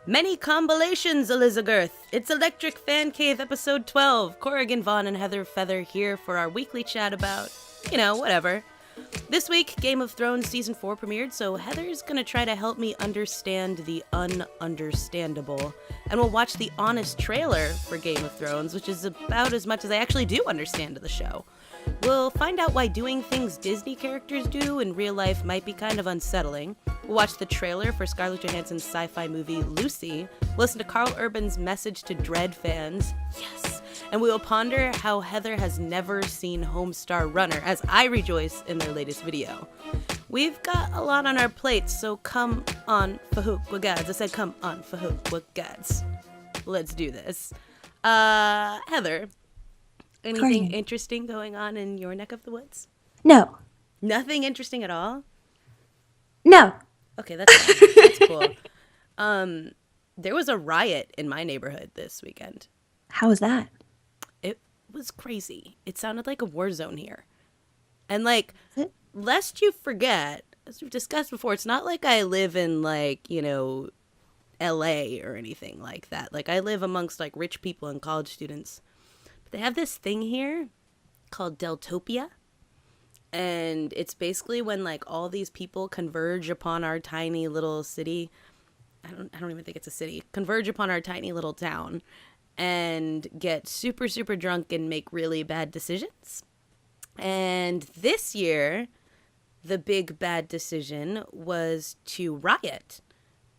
Many combinations, Elizabeth. It's Electric Fancave episode 12. Corrigan, Vaughn, and Heather Feather here for our weekly chat about, whatever. This week, Game of Thrones Season 4 premiered, so Heather's gonna try to help me understand the ununderstandable. And we'll watch the honest trailer for Game of Thrones, which is about as much as I actually do understand the show. We'll find out why doing things Disney characters do in real life might be kind of unsettling. We'll watch the trailer for Scarlett Johansson's sci-fi movie Lucy. We'll listen to Karl Urban's message to Dredd fans. Yes! And we will ponder how Heather has never seen Homestar Runner, as I rejoice in their latest video. We've got a lot on our plates, so come on, Fahook Gads. I said come on, Fahook Gads. Let's do this. Heather, anything interesting going on in your neck of the woods? No. Nothing interesting at all? No. Okay, that's cool. There was a riot in my neighborhood this weekend. How was that? It was crazy. It sounded like a war zone here. And lest you forget, as we've discussed before, it's not like I live in LA or anything like that. Like I live amongst rich people and college students. But they have this thing here called Deltopia. And it's basically when all these people converge upon our tiny little city. I don't even think it's a city. Converge upon our tiny little town and get super, super drunk and make really bad decisions. And this year, the big bad decision was to riot.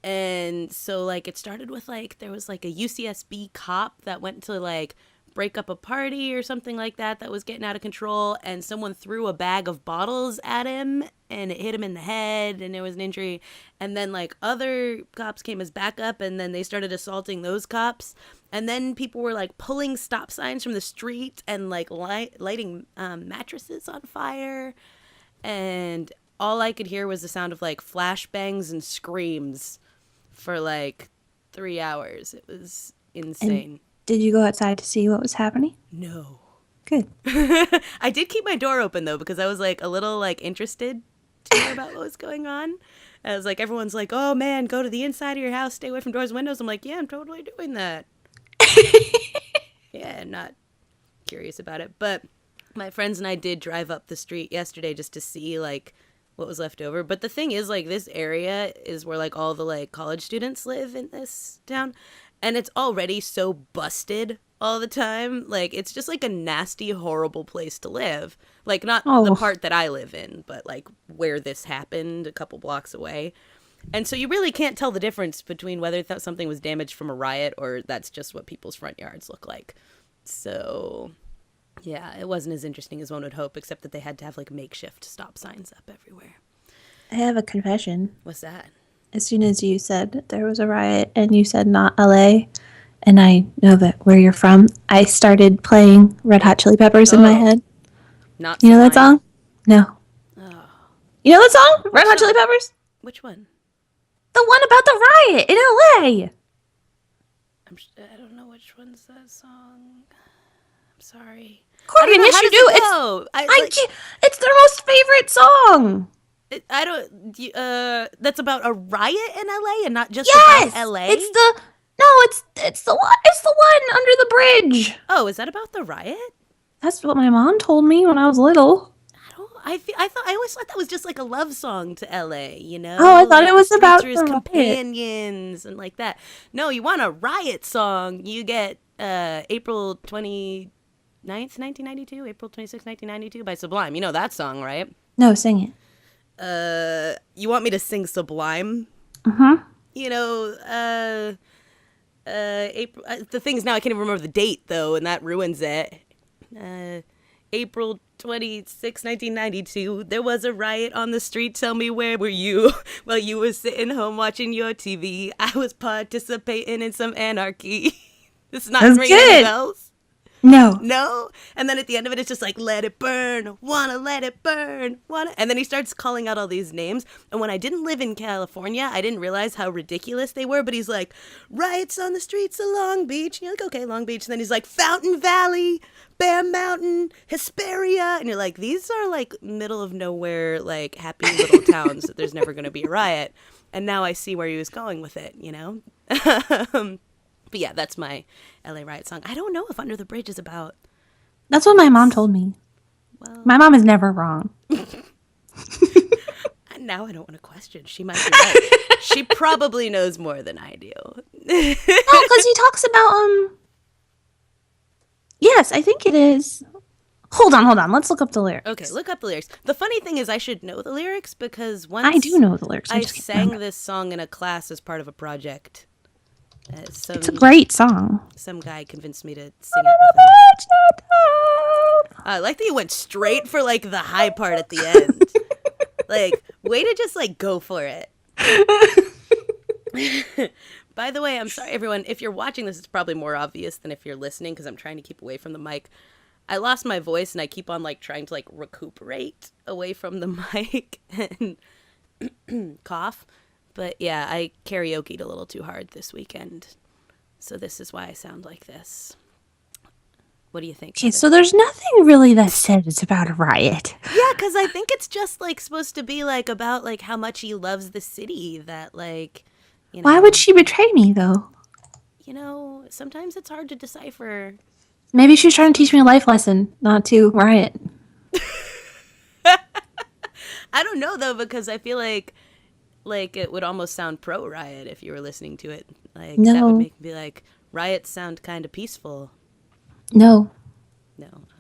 And so it started with there was a UCSB cop that went to break up a party or something like that was getting out of control, and someone threw a bag of bottles at him and it hit him in the head and there was an injury. And then other cops came as backup, and then they started assaulting those cops. And then people were pulling stop signs from the street and lighting mattresses on fire. And all I could hear was the sound of flashbangs and screams for 3 hours. It was insane. Did you go outside to see what was happening? No. Good. I did keep my door open, though, because I was, a little, interested to hear about what was going on. I was everyone's oh, man, go to the inside of your house, stay away from doors and windows. I'm yeah, I'm totally doing that. Yeah, not curious about it. But my friends and I did drive up the street yesterday just to see, what was left over. But the thing is, this area is where, all the, college students live in this town. And it's already so busted all the time. It's just a nasty, horrible place to live. Not the part that I live in, but where this happened a couple blocks away. And so you really can't tell the difference between whether something was damaged from a riot or that's just what people's front yards look like. So, yeah, it wasn't as interesting as one would hope, except that they had to have makeshift stop signs up everywhere. I have a confession. What's that? As soon as you said there was a riot and you said not LA, and I know that where you're from, I started playing Red Hot Chili Peppers in my head. Not you know that song? No. Oh. You know that song? Red Hot Chili Peppers? Which one? The one about the riot in LA. I don't know which one's that song. I'm sorry. Corrigan, yes you do. It's their most favorite song. That's about a riot in LA and not just about LA? It's the one under the bridge. Oh, is that about the riot? That's what my mom told me when I was little. I always thought that was just a love song to LA, Oh, I thought it was about the companions and that. No, you want a riot song, you get April 29th, 1992, April 26th, 1992 by Sublime. You know that song, right? No, sing it. You want me to sing Sublime? Uh-huh. April. The thing is now I can't even remember the date though, and that ruins it. April 26, 1992. There was a riot on the street. Tell me, where were you? While you were sitting home watching your TV, I was participating in some anarchy. This is not ringing any bells. No. And then at the end of it, it's just let it burn, wanna let it burn, wanna. And then he starts calling out all these names. And when I didn't live in California, I didn't realize how ridiculous they were. But he's riots on the streets of Long Beach. And you're okay, Long Beach. And then he's Fountain Valley, Bear Mountain, Hesperia. And you're these are middle of nowhere, happy little towns that there's never going to be a riot. And now I see where he was going with it, But yeah, that's my LA Riot song. I don't know if Under the Bridge is about. That's what my mom told me. Well, My mom is never wrong. now I don't want to question. She might be right. She probably knows more than I do. No, because he talks about Yes, I think it is. Hold on. Let's look up the lyrics. Okay, look up the lyrics. The funny thing is I should know the lyrics because once I do know the lyrics. I sang this song in a class as part of a project. It's a great song. Some guy convinced me to sing it with him. I like that you went straight for like the high part at the end. Like, way to just like go for it. By the way, I'm sorry everyone. If you're watching this, it's probably more obvious than if you're listening because I'm trying to keep away from the mic. I lost my voice and I keep on like trying to like recuperate away from the mic and cough. But yeah, I karaoke'd a little too hard this weekend. So this is why I sound like this. What do you think? Okay, so there's nothing really that said it's about a riot. Yeah, because I think it's just like supposed to be like about like how much he loves the city that like, you know. Why would she betray me though? You know, sometimes it's hard to decipher. Maybe she's trying to teach me a life lesson, not to riot. I don't know though, because I feel like it would almost sound pro riot if you were listening to it. Like that would make me be like, riots sound kind of peaceful. No.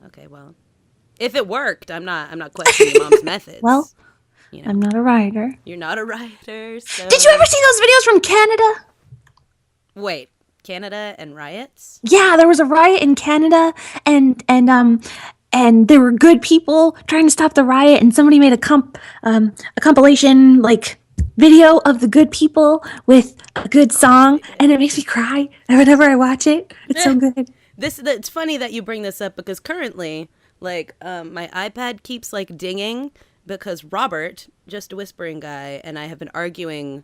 Okay, well, if it worked, I'm not questioning your mom's methods. Well, you know, I'm not a rioter. You're not a rioter. So... Did you ever see those videos from Canada? Wait, Canada and riots? Yeah, there was a riot in Canada, and there were good people trying to stop the riot, and somebody made a compilation like video of the good people with a good song, and it makes me cry whenever I watch it. It's so good. It's funny that you bring this up because currently, like, my iPad keeps like dinging because Robert, just a whispering guy, and I have been arguing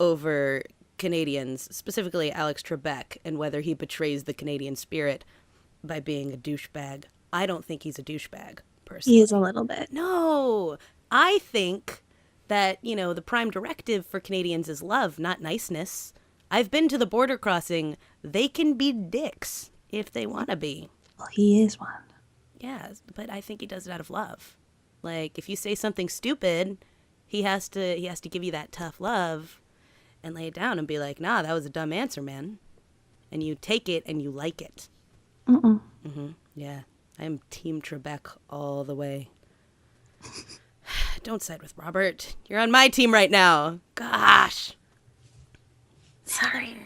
over Canadians, specifically Alex Trebek, and whether he betrays the Canadian spirit by being a douchebag. I don't think he's a douchebag, personally. He is a little bit. No, I think that, you know, the prime directive for Canadians is love, not niceness. I've been to the border crossing. They can be dicks if they want to be. Well, he is one. Yeah, but I think he does it out of love. Like, if you say something stupid, he has to give you that tough love and lay it down and be like, nah, that was a dumb answer, man. And you take it and you like it. Yeah, I'm Team Trebek all the way. Don't side with Robert. You're on my team right now. Gosh. Sorry.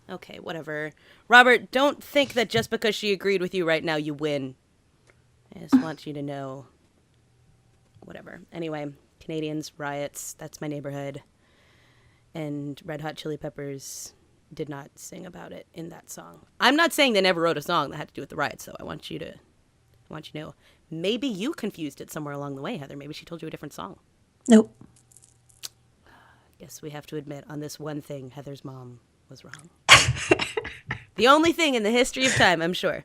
Okay, whatever. Robert, don't think that just because she agreed with you right now, you win. I just want you to know. Whatever. Anyway, Canadians, riots, that's my neighborhood. And Red Hot Chili Peppers did not sing about it in that song. I'm not saying they never wrote a song that had to do with the riots, though. I want you to know. Maybe you confused it somewhere along the way, Heather. Maybe she told you a different song. Nope. Guess we have to admit, on this one thing, Heather's mom was wrong. The only thing in the history of time, I'm sure.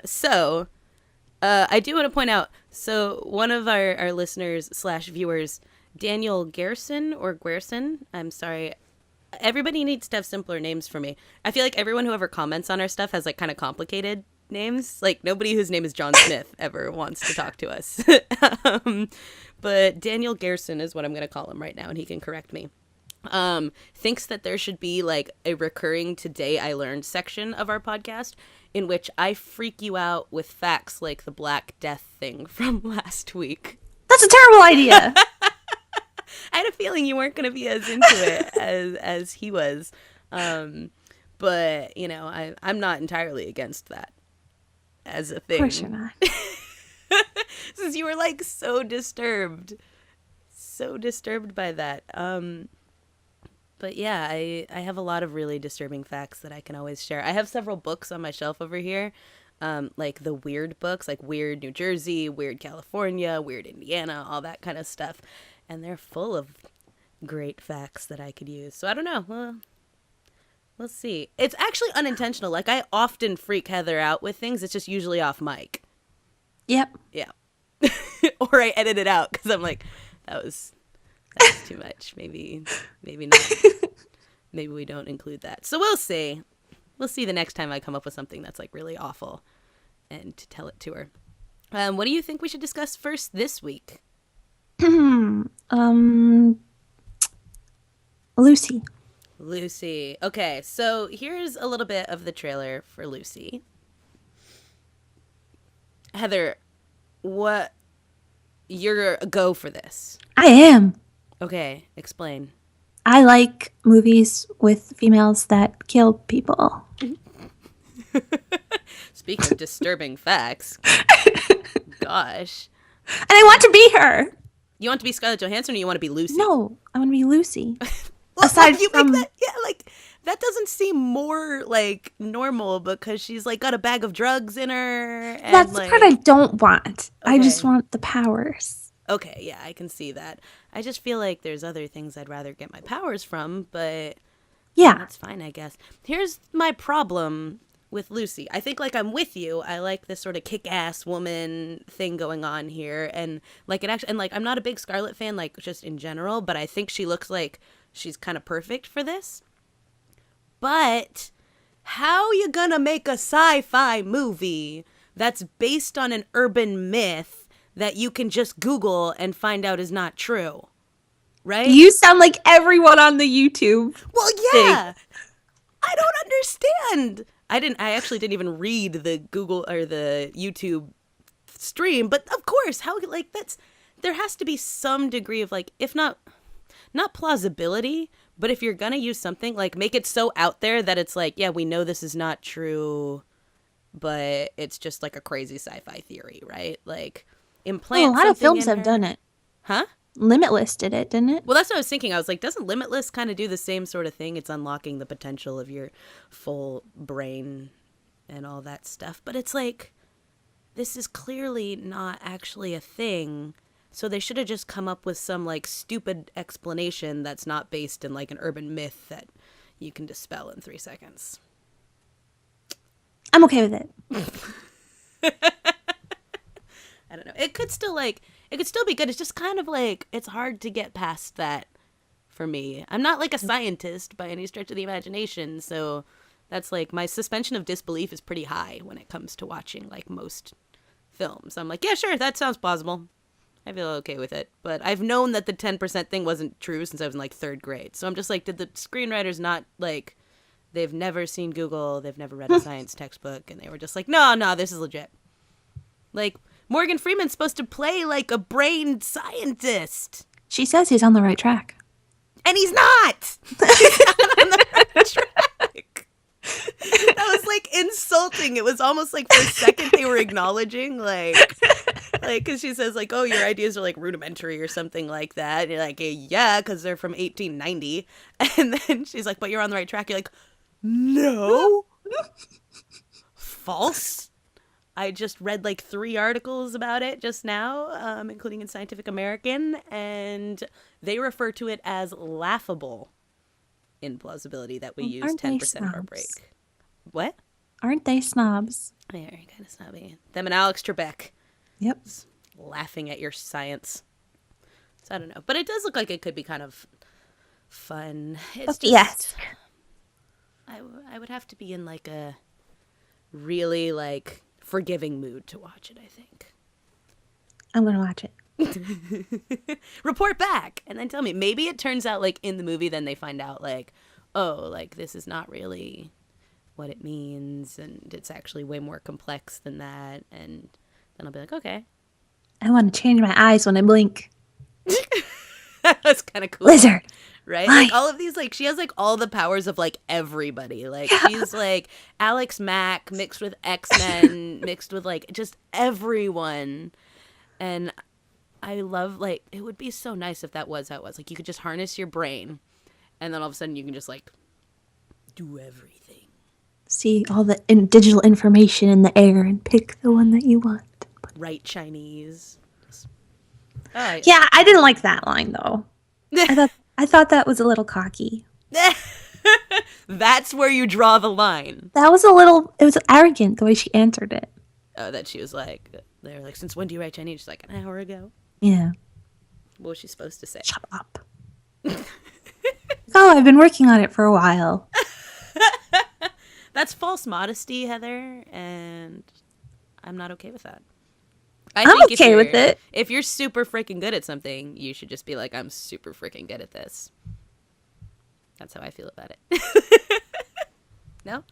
So, I do want to point out, so one of our listeners / viewers, Daniel Gerson, I'm sorry. Everybody needs to have simpler names for me. I feel like everyone who ever comments on our stuff has like kind of complicated names. Like nobody whose name is John Smith ever wants to talk to us. But Daniel Gerson is what I'm going to call him right now, and he can correct me. Thinks that there should be like a recurring Today I Learned section of our podcast in which I freak you out with facts like the Black Death thing from last week. That's a terrible idea. I had a feeling you weren't going to be as into it as he was. But, you know, I'm not entirely against that as a thing. Of course you're not. Since you were like so disturbed by that. But yeah, I have a lot of really disturbing facts that I can always share. I have several books on my shelf over here, like the weird books, like Weird New Jersey, Weird California, Weird Indiana, all that kind of stuff. And they're full of great facts that I could use. So I don't know. Well, we'll see. It's actually unintentional. Like I often freak Heather out with things. It's just usually off mic. Yep. Yeah. Or I edit it out because I'm like, that was too much. Maybe not. maybe we don't include that. So we'll see. We'll see the next time I come up with something that's like really awful and to tell it to her. What do you think we should discuss first this week? Lucy. Lucy. Okay, so here's a little bit of the trailer for Lucy. Heather, what you're a go for this? I am. Okay, explain. I like movies with females that kill people. Speaking of disturbing facts, gosh. And I want to be her. You want to be Scarlett Johansson or you want to be Lucy? No, I want to be Lucy. Well, Aside you from make that, yeah, like that doesn't seem more like normal because she's like got a bag of drugs in her. And, that's like, the part I don't want. Okay. I just want the powers. Okay, yeah, I can see that. I just feel like there's other things I'd rather get my powers from, but Yeah. that's fine, I guess. Here's my problem with Lucy. I think like I'm with you. I like this sort of kick-ass woman thing going on here, and like it actually, and like I'm not a big Scarlett fan, like just in general, but I think she looks like she's kind of perfect for this. But how you gonna make a sci-fi movie that's based on an urban myth that you can just Google and find out is not true? Right? You sound like everyone on the YouTube. Well, yeah. I don't understand. I actually didn't even read the Google or the YouTube stream, but of course, how like there has to be some degree of like, if not plausibility, but if you're gonna use something, like make it so out there that it's like, yeah, we know this is not true, but it's just like a crazy sci-fi theory, right? Like implant. A lot of something films in have her. done it. Huh? Limitless did it, didn't it? Well, that's what I was thinking. I was like, doesn't Limitless kind of do the same sort of thing? It's unlocking the potential of your full brain and all that stuff. But it's like, this is clearly not actually a thing. So they should have just come up with some like stupid explanation that's not based in like an urban myth that you can dispel in 3 seconds. I'm okay with it. I don't know. It could still be good. It's just kind of like, it's hard to get past that for me. I'm not like a scientist by any stretch of the imagination, so that's like, my suspension of disbelief is pretty high when it comes to watching like most films. I'm like, yeah, sure, that sounds plausible. I feel okay with it. But I've known that the 10% thing wasn't true since I was in like 3rd grade. So I'm just like, did the screenwriters not like, they've never seen Google, they've never read a science textbook, and they were just like, no, this is legit. Like, Morgan Freeman's supposed to play like a brain scientist. She says he's on the right track. And he's not! He's not on the right track. That was like insulting. It was almost like for a second they were acknowledging like, because she says like, oh, your ideas are like rudimentary or something like that. And you're like, yeah, because they're from 1890. And then she's like, but you're on the right track. You're like, no. False. I just read like 3 articles about it just now, including in Scientific American, and they refer to it as laughable implausibility that we use Aren't they 10% of our break. What? Aren't they snobs? Yeah, you're kind of snobby. Them and Alex Trebek. Yep. Laughing at your science. So I don't know. But it does look like it could be kind of fun. It's just, yes. I would have to be in like a really like forgiving mood to watch it, I think. I'm going to watch it. Report back and then tell me. Maybe it turns out like in the movie then they find out like, oh, like this is not really what it means and it's actually way more complex than that, and then I'll be like, okay. I want to change my eyes when I blink. That's kind of cool. Lizard. Right? Why? Like all of these, like she has like all the powers of like everybody. Like she's like Alex Mack mixed with X-Men, mixed with like just everyone. And I love, like, it would be so nice if that was how it was. Like you could just harness your brain and then all of a sudden you can just like do everything. See all the digital information in the air and pick the one that you want. Write Chinese. Yeah, I didn't like that line though. I thought that was a little cocky. That's where you draw the line. That was it was arrogant the way she answered it. Oh, that she was like, they're like, since when do you write Chinese? She's like, an hour ago. Yeah. What was she supposed to say? Shut up. Oh, I've been working on it for a while. That's false modesty, Heather, and I'm not okay with that. I'm okay with it. If you're super freaking good at something, you should just be like, I'm super freaking good at this. That's how I feel about it. No?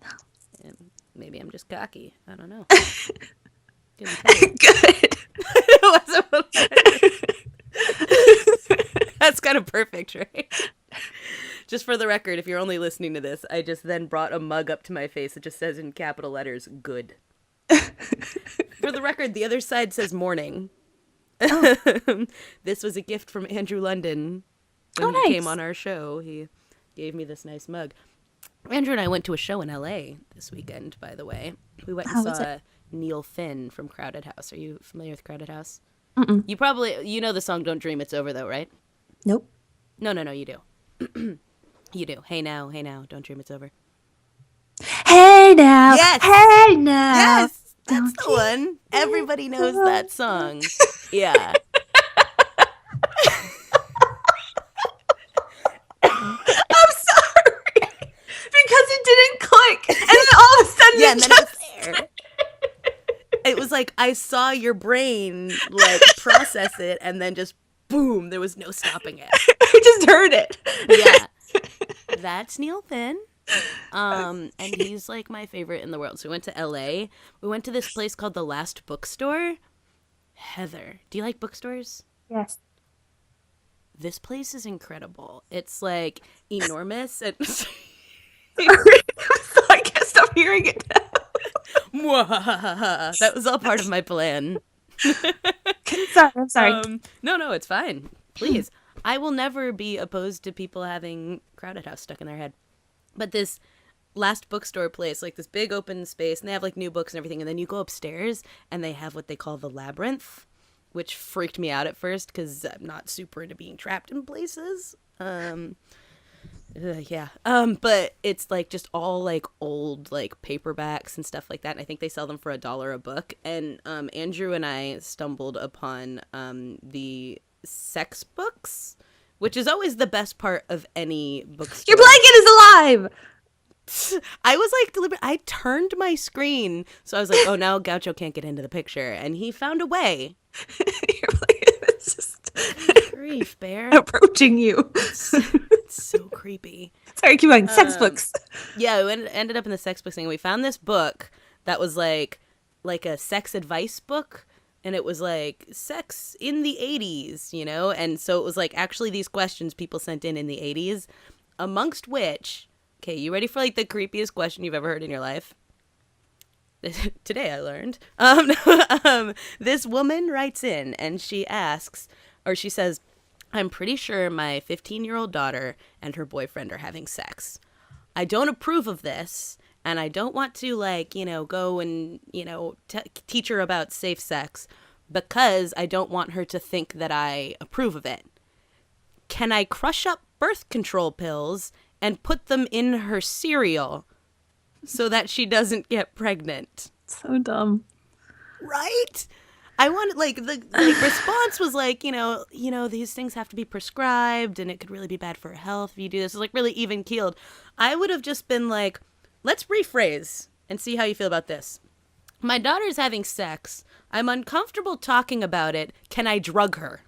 No. Maybe I'm just cocky. I don't know. Good. That's kind of perfect, right? Just for the record, if you're only listening to this, I just then brought a mug up to my face that just says in capital letters, good. For the record, the other side says morning. Oh. This was a gift from Andrew London when he came on our show. He gave me this nice mug. Andrew and I went to a show in LA this weekend, by the way. We went and saw Neil Finn from Crowded House. Are you familiar with Crowded House? Mm-mm. You know the song Don't Dream It's Over, though, right? Nope. No, you do. You do. Hey now, don't dream it's over. Hey now. Yes. Hey now. Yes. That's the one. Everybody knows that song. Yeah. I'm sorry. Because it didn't click. And then all of a sudden and then it was there. It was like I saw your brain like process it and then just boom, there was no stopping it. I just heard it. Yeah. That's Neil Finn. And he's like my favorite in the world. So we went to LA. We went to this place called The Last Bookstore. Heather, do you like bookstores? Yes. This place is incredible. It's like enormous and I can't stop hearing it now. That was all part of my plan. I'm sorry. No, it's fine. Please. I will never be opposed to people having Crowded House stuck in their head. But this Last Bookstore place, like this big open space, and they have like new books and everything, and then you go upstairs and they have what they call the labyrinth, which freaked me out at first because I'm not super into being trapped in places. Yeah. But it's like just all like old like paperbacks and stuff like that. And I think they sell them for $1 a book. And Andrew and I stumbled upon the sex books, which is always the best part of any bookstore. Your blanket is alive. I was like deliberate. I turned my screen, so I was like, "Oh, now Gaucho can't get into the picture," and he found a way. Your blanket is just grief, bear approaching you. It's so creepy. Sorry, keep going. Sex books. Yeah, we ended up in the sex books thing. We found this book that was like a sex advice book. And it was like sex in the 80s, you know? And so it was like actually these questions people sent in the 80s, amongst which, okay, you ready for like the creepiest question you've ever heard in your life? Today I learned. This woman writes in and she asks, or she says, I'm pretty sure my 15-year-old daughter and her boyfriend are having sex. I don't approve of this. And I don't want to, like, you know, go and, you know, teach her about safe sex because I don't want her to think that I approve of it. Can I crush up birth control pills and put them in her cereal so that she doesn't get pregnant? So dumb. Right? I wanted, like, the response was like, you know, these things have to be prescribed and it could really be bad for her health if you do this. It's like really even keeled. I would have just been like, let's rephrase and see how you feel about this. My daughter's having sex. I'm uncomfortable talking about it. Can I drug her?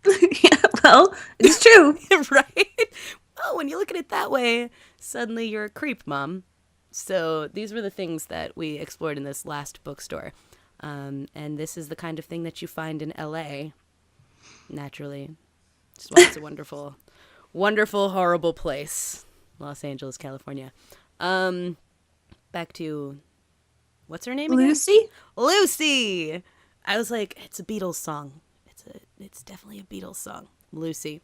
Yeah, well, it's true. Right? Oh, when you look at it that way, suddenly you're a creep, Mom. So these were the things that we explored in this Last Bookstore. And this is the kind of thing that you find in LA, naturally. Just why it's a wonderful, wonderful, horrible place. Los Angeles, California. Back to, what's her name again? Lucy? Lucy! I was like, it's a Beatles song. It's definitely a Beatles song. Lucy.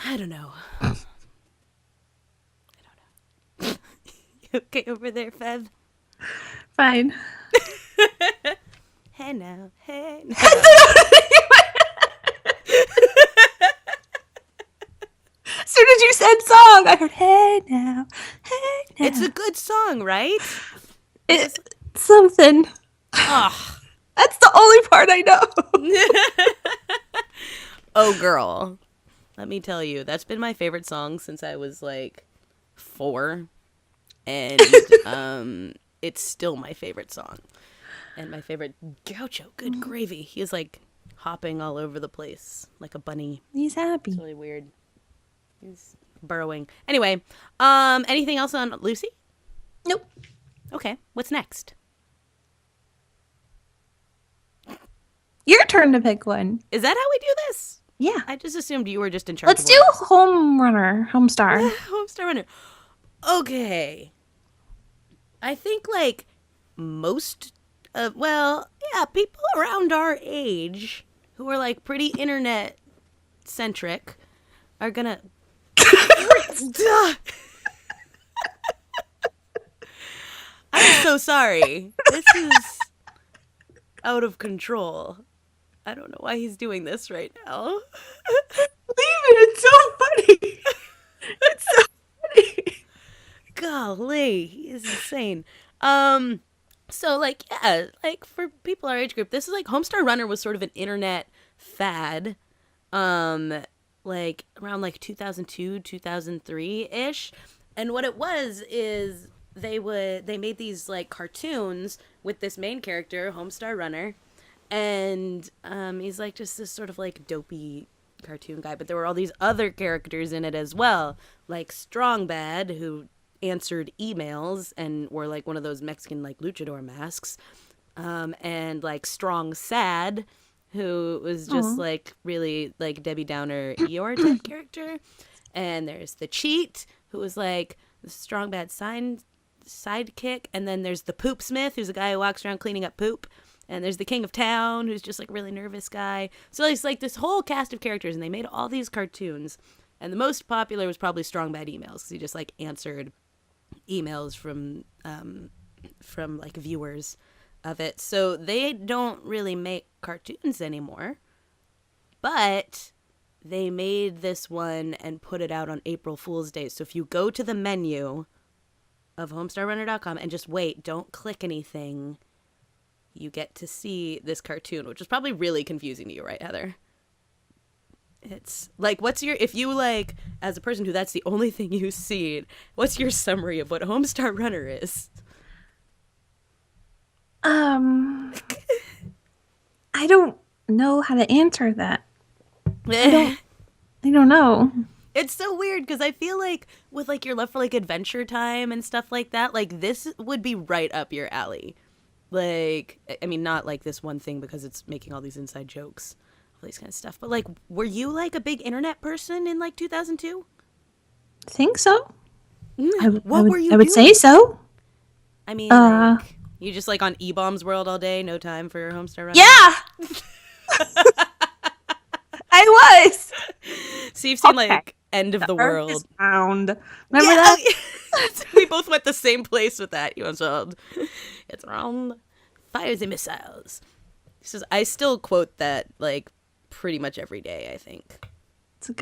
I don't know. You okay over there, Fev? Fine. Hey now, hey now. As soon as you said song, I heard, hey now, hey now. It's a good song, right? It's something. Oh. That's the only part I know. Oh, girl. let me tell you, that's been my favorite song since I was like 4, and it's still my favorite song and my favorite gaucho. Good gravy. He is like hopping all over the place like a bunny. He's happy. It's really weird. He's burrowing. Anyway, anything else on Lucy? Nope. Okay, what's next? Your turn to pick one. Is that how we do this? Yeah. I just assumed you were just in charge. Let's do Homestar. Homestar Runner. Okay. I think like most of, well, yeah, people around our age who are like pretty internet centric are gonna I'm so sorry. This is out of control. I don't know why he's doing this right now. Leave it. It's so funny. It's so funny. Golly, he is insane. So like, yeah, like for people our age group, this is like Homestar Runner was sort of an internet fad. Like around like 2002, 2003-ish. And what it was is they made these like cartoons with this main character, Homestar Runner, and he's like just this sort of like dopey cartoon guy, but there were all these other characters in it as well, like Strong Bad, who answered emails and wore like one of those Mexican like luchador masks, and like Strong Sad, who was just like really like Debbie Downer Eeyore type character. And there's the Cheat, who was like the Strong Bad sidekick. And then there's the Poop Smith, who's a guy who walks around cleaning up poop. And there's the King of Town, who's just like a really nervous guy. So it's like this whole cast of characters, and they made all these cartoons. And the most popular was probably Strong Bad Emails, because he just like answered emails from like viewers of it. So they don't really make cartoons anymore, but they made this one and put it out on April Fool's Day. So if you go to the menu of homestarrunner.com and just wait, don't click anything, you get to see this cartoon, which is probably really confusing to you, right, Heather? It's like, if you like, as a person who that's the only thing you see, what's your summary of what Homestar Runner is? I don't know how to answer that. I don't know. It's so weird because I feel like with like your love for like Adventure Time and stuff like that, like this would be right up your alley. Like, I mean, not like this one thing because it's making all these inside jokes, all these kind of stuff. But like, were you like a big internet person in like 2002? Think so. Were you I would doing? say so. I mean, like, you just like on E-Bombs World all day, no time for Homestar Runner? Yeah! I was! So you've seen like End of the World. Earth is round. Remember that? We both went the same place with that. You know, it's round, fires and missiles. I still quote that like pretty much every day, I think. It's a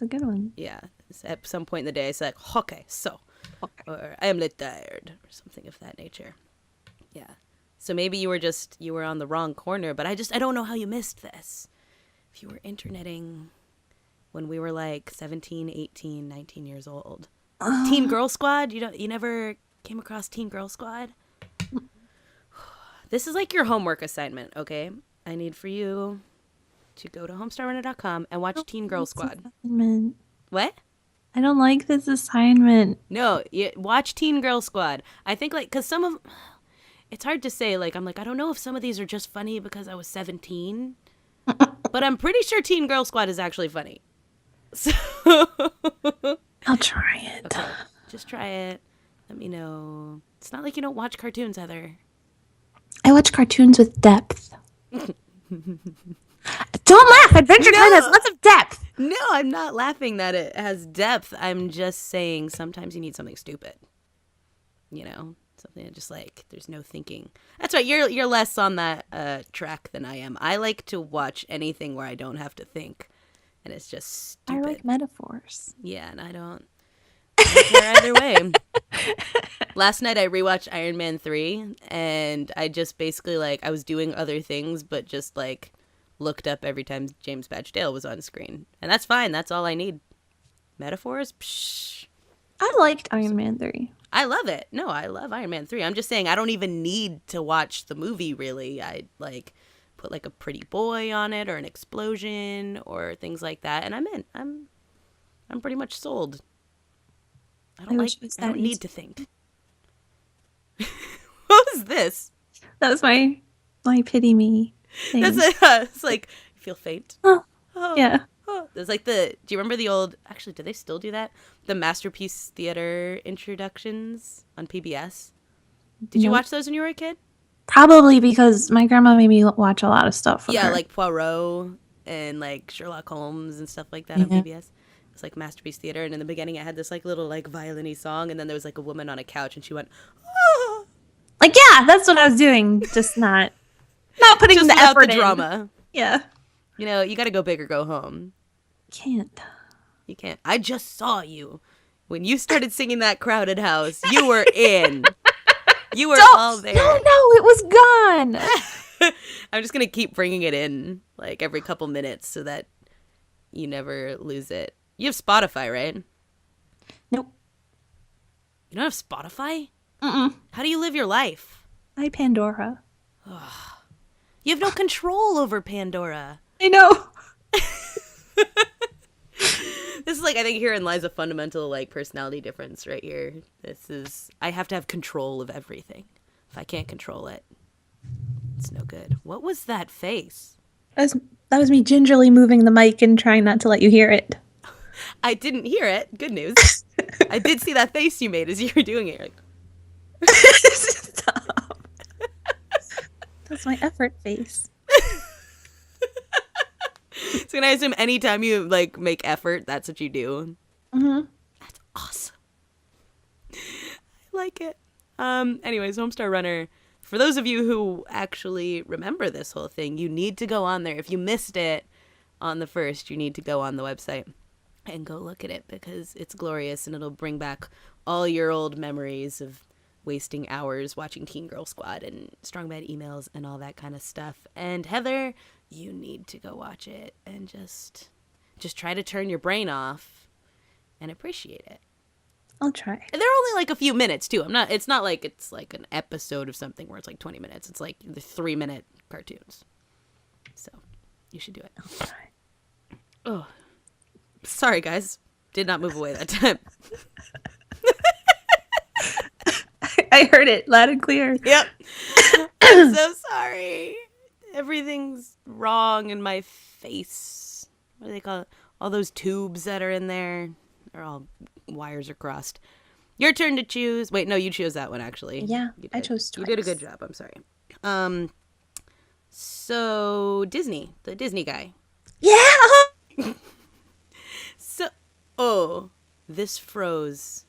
good one. Yeah. At some point in the day, I say, okay, so, or I am tired, or something of that nature. Yeah. So maybe you were on the wrong corner, but I don't know how you missed this. If you were interneting when we were like 17, 18, 19 years old. Teen Girl Squad? You never came across Teen Girl Squad? This is like your homework assignment, okay? I need for you to go to homestarrunner.com and watch Teen Girl Squad. Assignment. What? I don't like this assignment. No, watch Teen Girl Squad. I think like, because it's hard to say, like, I'm like, I don't know if some of these are just funny because I was 17, but I'm pretty sure Teen Girl Squad is actually funny. So I'll try it. Okay, just try it. Let me know. It's not like you don't watch cartoons, Heather. I watch cartoons with depth. Don't laugh! Adventure Time has lots of depth! No, I'm not laughing that it has depth. I'm just saying sometimes you need something stupid. You know? Something that just like, there's no thinking. That's right, you're less on that track than I am. I like to watch anything where I don't have to think. And it's just stupid. I like metaphors. Yeah, and I don't care either way. Last night I rewatched Iron Man 3, and I just basically like, I was doing other things, but just like looked up every time James Badge Dale was on screen. And that's fine. That's all I need. Metaphors? Psh. I liked Iron Man 3. I love it. No, I love Iron Man 3. I'm just saying I don't even need to watch the movie, really. I like put like a pretty boy on it or an explosion or things like that, and I'm in. I'm pretty much sold. I don't need to think. What was this? That was my pity me thing. It's like, you feel faint. Oh, Oh, yeah. oh. There's like do you remember the old, actually, do they still do that? The Masterpiece Theater introductions on PBS? Did you watch those when you were a kid? Probably because my grandma made me watch a lot of stuff with her. Like Poirot and like Sherlock Holmes and stuff like that on PBS. It's like Masterpiece Theater, and in the beginning it had this like little like violin-y song, and then there was like a woman on a couch, and she went, oh. Like, yeah, that's what I was doing, just not putting Just the without effort the in. drama. Yeah. You know, you gotta go big or go home. Can't. You can't. I just saw you. When you started singing that Crowded House, you were in. You were all there. No, it was gone. I'm just gonna keep bringing it in like every couple minutes so that you never lose it. You have Spotify, right? Nope. You don't have Spotify? Mm-mm. How do you live your life? Hi, Pandora. You have no control over Pandora. I know. This is like, I think herein lies a fundamental like personality difference right here. I have to have control of everything. If I can't control it, it's no good. What was that face? That was me gingerly moving the mic and trying not to let you hear it. I didn't hear it. Good news. I did see that face you made as you were doing it. You're like, Stop. That's my effort face. So can I assume anytime you like make effort, that's what you do? Mm-hmm. That's awesome. I like it. Anyways, Homestar Runner. For those of you who actually remember this whole thing, you need to go on there. If you missed it on the first, you need to go on the website and go look at it because it's glorious and it'll bring back all your old memories of wasting hours watching Teen Girl Squad and Strong Bad Emails and all that kind of stuff. And Heather, you need to go watch it and just try to turn your brain off and appreciate it. I'll try. And they're only like a few minutes too. It's not like it's like an episode of something where it's like 20 minutes. It's like the 3-minute cartoons. So you should do it. I'll try. Oh, sorry guys. Did not move away that time. I heard it loud and clear. Yep. I'm so sorry. Everything's wrong in my face. What do they call it? All those tubes that are in there. They're all wires are crossed. Your turn to choose. Wait, no, you chose that one actually. Yeah, I chose twice. You did a good job. I'm sorry. So Disney, the Disney guy. Yeah. This froze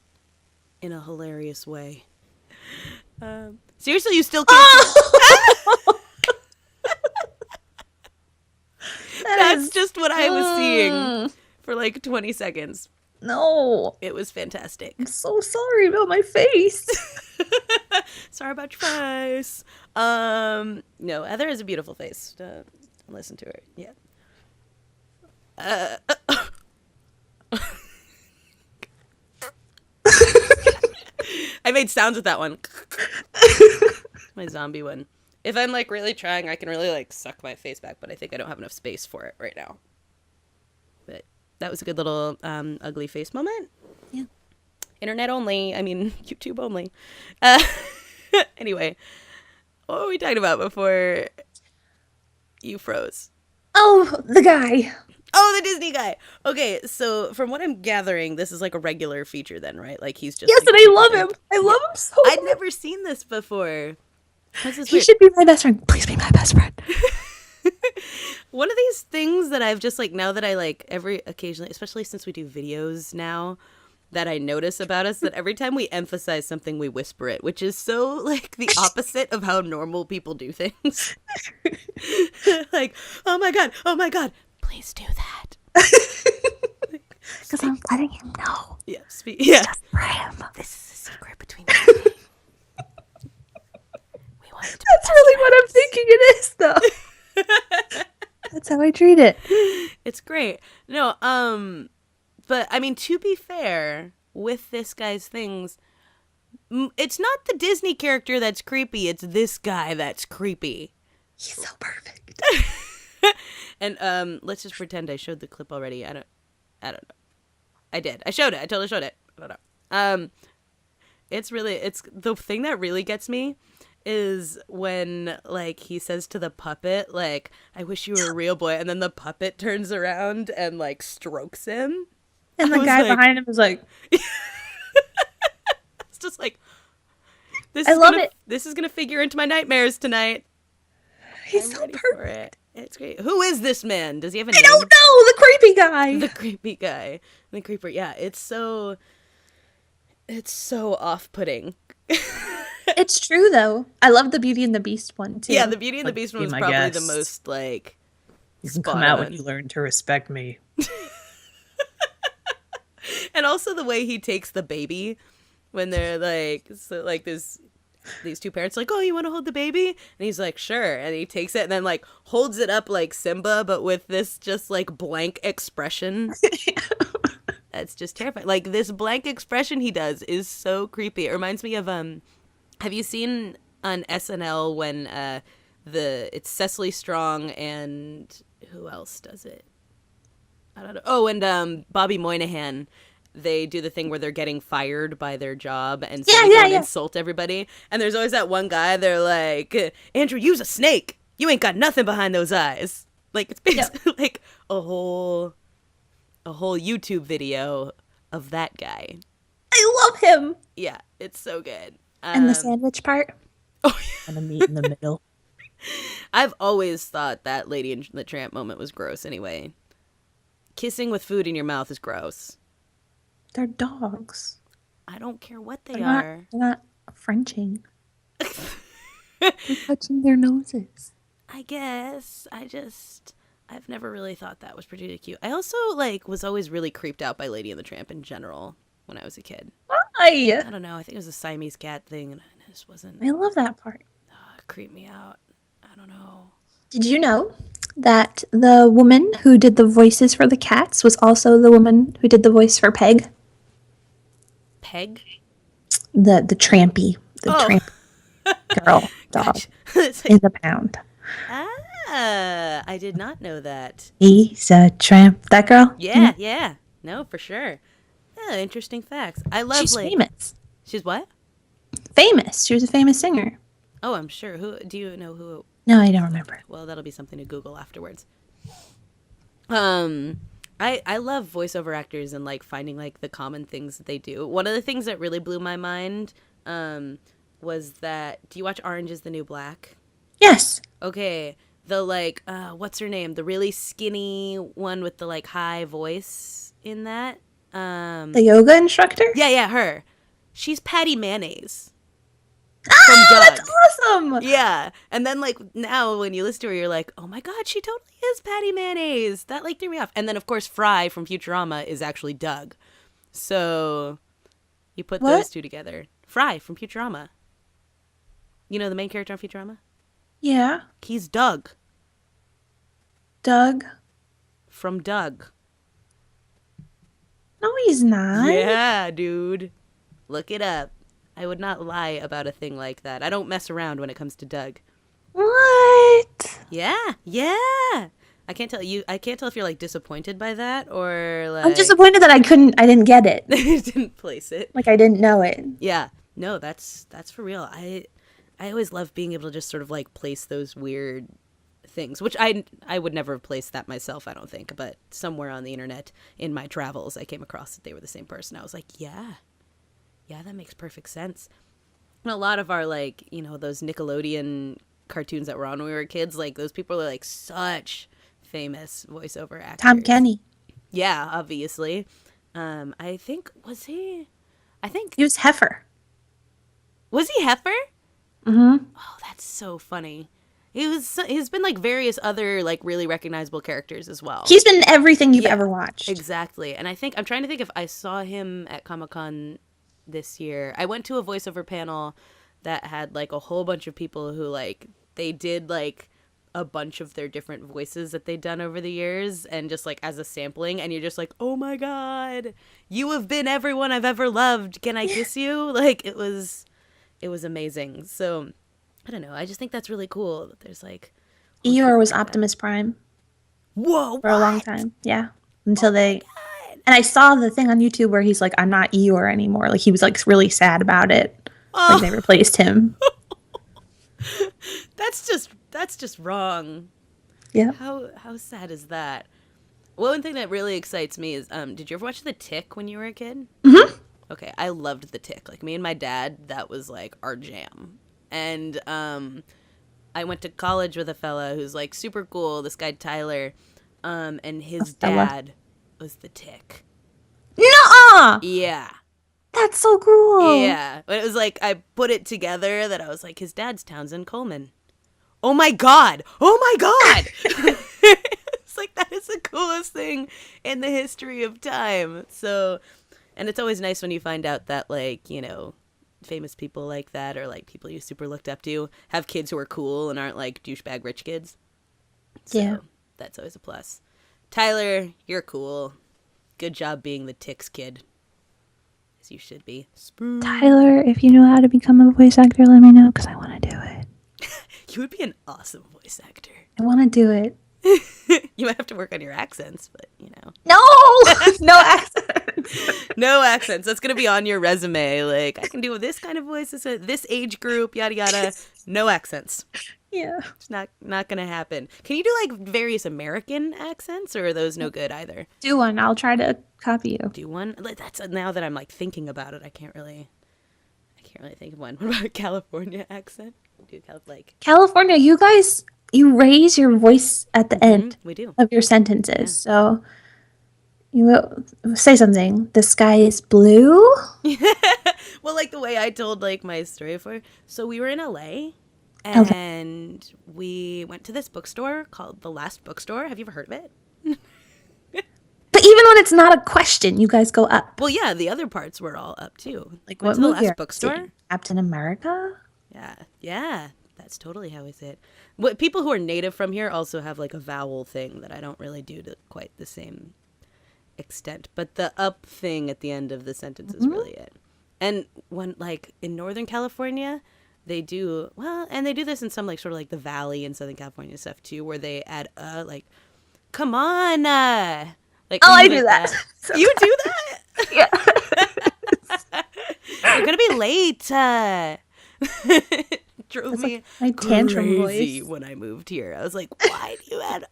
in a hilarious way. Seriously, you still can't. That's just what I was seeing for like 20 seconds. No. It was fantastic. I'm so sorry about my face. Sorry about your face. No, Heather has a beautiful face. Listen to her. Yeah. I made sounds with that one. My zombie one. If I'm like really trying, I can really like suck my face back, but I think I don't have enough space for it right now. But that was a good little ugly face moment. Yeah. Internet only. I mean, YouTube only. Anyway, what were we talking about before you froze? Oh, the guy. Oh, the Disney guy. Okay, so from what I'm gathering, this is like a regular feature then, right? Like he's just... Yes, like, and I love him. I love him so much. I'd never seen this before. He should be my best friend. Please be my best friend. One of these things that I've just like, now that I like occasionally, especially since we do videos now, that I notice about us, that every time we emphasize something, we whisper it, which is so like the opposite of how normal people do things. Like, oh my God, please do that. Because I'm letting him know. Yeah, yeah. Just for him. This is a secret between you and me. We want it to be That's really what I'm thinking it is, though. That's how I treat it. It's great. No, but I mean, to be fair, with this guy's things, it's not the Disney character that's creepy. It's this guy that's creepy. He's so perfect. And let's just pretend I showed the clip already. I don't know. I did. I showed it. I totally showed it. I don't know. It's the thing that really gets me is when, like, he says to the puppet, like, I wish you were a real boy, and then the puppet turns around and, like, strokes him. And the guy behind him is like... It's just like, this is gonna figure into my nightmares tonight. He's so perfect. It's great. Who is this man? Does he have a name? I don't know. The creepy guy. The creepy guy. The creeper. Yeah, it's so off-putting. It's true, though. I love the Beauty and the Beast one, too. Yeah, the Beauty and the Beast one was probably the most, like, you can come out when you learn to respect me. And also the way he takes the baby when they're, like, so, like, these two parents are like, oh, you want to hold the baby? And he's like, sure. And he takes it and then, like, holds it up like Simba, but with this just, like, blank expression. That's just terrifying. Like, this blank expression he does is so creepy. It reminds me of, have you seen on SNL when it's Cecily Strong and who else does it? I don't know. Oh, and Bobby Moynihan. They do the thing where they're getting fired by their job and so they go and insult everybody. And there's always that one guy, they're like, Andrew, you's a snake. You ain't got nothing behind those eyes. Like, it's basically like a whole YouTube video of that guy. I love him. Yeah, it's so good. And the sandwich part. Oh, And the meat in the middle. I've always thought that Lady and the Tramp moment was gross anyway. Kissing with food in your mouth is gross. They're dogs. I don't care what they are. They're not Frenching. They're touching their noses. I guess. I've never really thought that was particularly cute. I also, like, was always really creeped out by Lady and the Tramp in general when I was a kid. Why? I don't know. I think it was a Siamese cat thing, and I just wasn't... I love that part. It creeped me out. I don't know. Did you know that the woman who did the voices for the cats was also the woman who did the voice for Peg? Peg? The trampy. The trampy girl dog in the pound. I did not know that. He's a tramp. That girl? Yeah, yeah. No, for sure. Yeah, interesting facts. I love, She's like... famous. She's what? Famous. She was a famous singer. Oh, I'm sure. Who do you know who? No, I don't remember. Well, that'll be something to Google afterwards. I love voiceover actors and, like, finding, like, the common things that they do. One of the things that really blew my mind was that... Do you watch Orange is the New Black? Yes. Okay. The, like, what's her name? The really skinny one with the, like, high voice in that. The yoga instructor? Yeah, her. She's Patty Mayonnaise. That's awesome! Yeah. And then, like, now when you listen to her, you're like, oh my god, she totally is Patty Mayonnaise. That, like, threw me off. And then, of course, Fry from Futurama is actually Doug. So you put those two together. Fry from Futurama. You know the main character on Futurama? Yeah. He's Doug. Doug? From Doug. No, he's not. Yeah, dude. Look it up. I would not lie about a thing like that. I don't mess around when it comes to Doug. What? Yeah. I can't tell if you're, like, disappointed by that or, like... I'm disappointed that I didn't get it. didn't place it. Like, I didn't know it. Yeah. No, that's for real. I always love being able to just sort of, like, place those weird things, which I would never have placed that myself, I don't think, but somewhere on the internet in my travels I came across that they were the same person. I was like, yeah, that makes perfect sense. And a lot of our, like, you know, those Nickelodeon cartoons that were on when we were kids, like, those people are, like, such famous voiceover actors. Tom Kenny. Yeah, obviously. I think he was Heifer. Was he Heifer? Mm-hmm. Oh, that's so funny. He's been, like, various other, like, really recognizable characters as well. He's been in everything you've ever watched. Exactly. And I'm trying to think if I saw him at Comic-Con this year. I went to a voiceover panel that had, like, a whole bunch of people who, like, they did, like, a bunch of their different voices that they'd done over the years and just like as a sampling, and you're just like, oh my god, you have been everyone I've ever loved. Can I kiss you? Like it was amazing. So I don't know. I just think that's really cool that there's like Eeyore was Optimus Prime. Whoa, for a long time. Yeah. Until and I saw the thing on YouTube where he's like, I'm not Eeyore anymore. Like he was like really sad about it. Like they replaced him. That's just wrong. Yeah. How sad is that? One thing that really excites me is did you ever watch The Tick when you were a kid? Mm-hmm. Okay, I loved The Tick. Like me and my dad, that was like our jam. And I went to college with a fella who's like super cool, this guy Tyler, and his dad was The Tick. Nuh-uh! Yeah. That's so cool. Yeah. But it was like, I put it together that I was like, his dad's Townsend Coleman. Oh my god! Oh my god! It's like, that is the coolest thing in the history of time. So, and it's always nice when you find out that, like, you know, famous people like that, or like people you super looked up to, have kids who are cool and aren't like douchebag rich kids. So, yeah. That's always a plus. Tyler, you're cool. Good job being the Tick's kid. As you should be. Spoon. Tyler, if you know how to become a voice actor, let me know, because I want to do it. You would be an awesome voice actor. I want to do it. You might have to work on your accents, but you know. No! No accents. No accents. That's going to be on your resume. Like, I can do this kind of voice, this age group, yada, yada. No accents. Yeah. It's not going to happen. Can you do, like, various American accents, or are those no good either? Do one. I'll try to copy you. Do one? That's now that I'm, like, thinking about it, I can't really think of one. What about a California accent? Do California, you guys, you raise your voice at the end we do. of your sentences. Yeah. So you will say something. The sky is blue. Well, like the way I told like my story before. So we were in LA and we went to this bookstore called The Last Bookstore. Have you ever heard of it? But even when it's not a question, you guys go up. Well, yeah, the other parts were all up too. Like went what to The movie? Last Bookstore? Captain America? Yeah, that's totally how I say it. What people who are native from here also have like a vowel thing that I don't really do to quite the same extent. But the up thing at the end of the sentence is really it. And when like in Northern California, they do and they do this in some like sort of like the Valley in Southern California stuff too, where they add like, come on, like I do that. You do that? Yeah. You're gonna be late. Drove me my tantrum crazy voice when I moved here. I was like, why do you add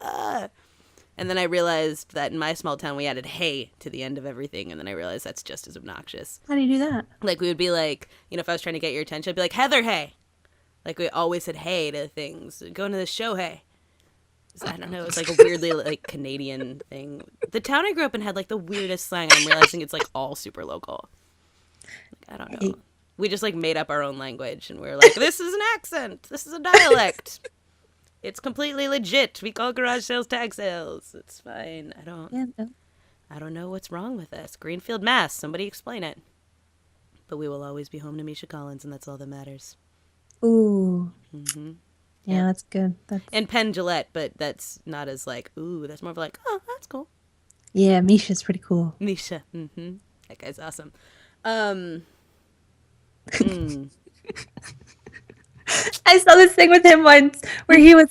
And then I realized that in my small town we added hey to the end of everything, and then I realized that's just as obnoxious. How do you do that? Like we would be like, you know, if I was trying to get your attention, I'd be like, Heather, hey. Like we always said hey to things. Going to the show, hey. So, I don't know, it was like a weirdly like Canadian thing. The town I grew up in had like the weirdest slang. I'm realizing it's like all super local. Like, I don't know. We just like made up our own language, and we were like, this is an accent. This is a dialect. It's completely legit. We call garage sales tag sales. It's fine. I don't know what's wrong with us. Greenfield, Mass. Somebody explain it. But we will always be home to Misha Collins, and that's all that matters. Ooh. Mm-hmm. Yeah, that's good. And Penn Jillette, but that's not as like, ooh, that's more of like, oh, that's cool. Yeah, Misha's pretty cool. Misha. Mm-hmm. That guy's awesome. I saw this thing with him once where he was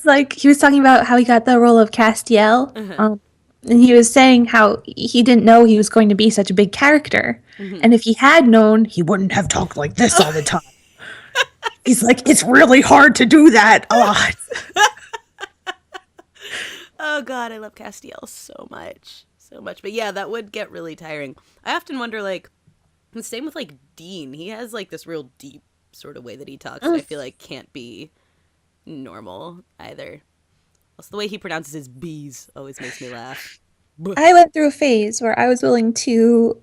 talking about how he got the role of Castiel. And he was saying how he didn't know he was going to be such a big character. And if he had known, he wouldn't have talked like this all the time. He's like, it's really hard to do that a lot. Oh, God, I love Castiel so much. So much. But yeah, that would get really tiring. I often wonder, like, the same with, like, Dean. He has, like, this real deep sort of way that he talks that I feel like can't be normal either. Also, the way he pronounces his B's always makes me laugh. I went through a phase where I was willing to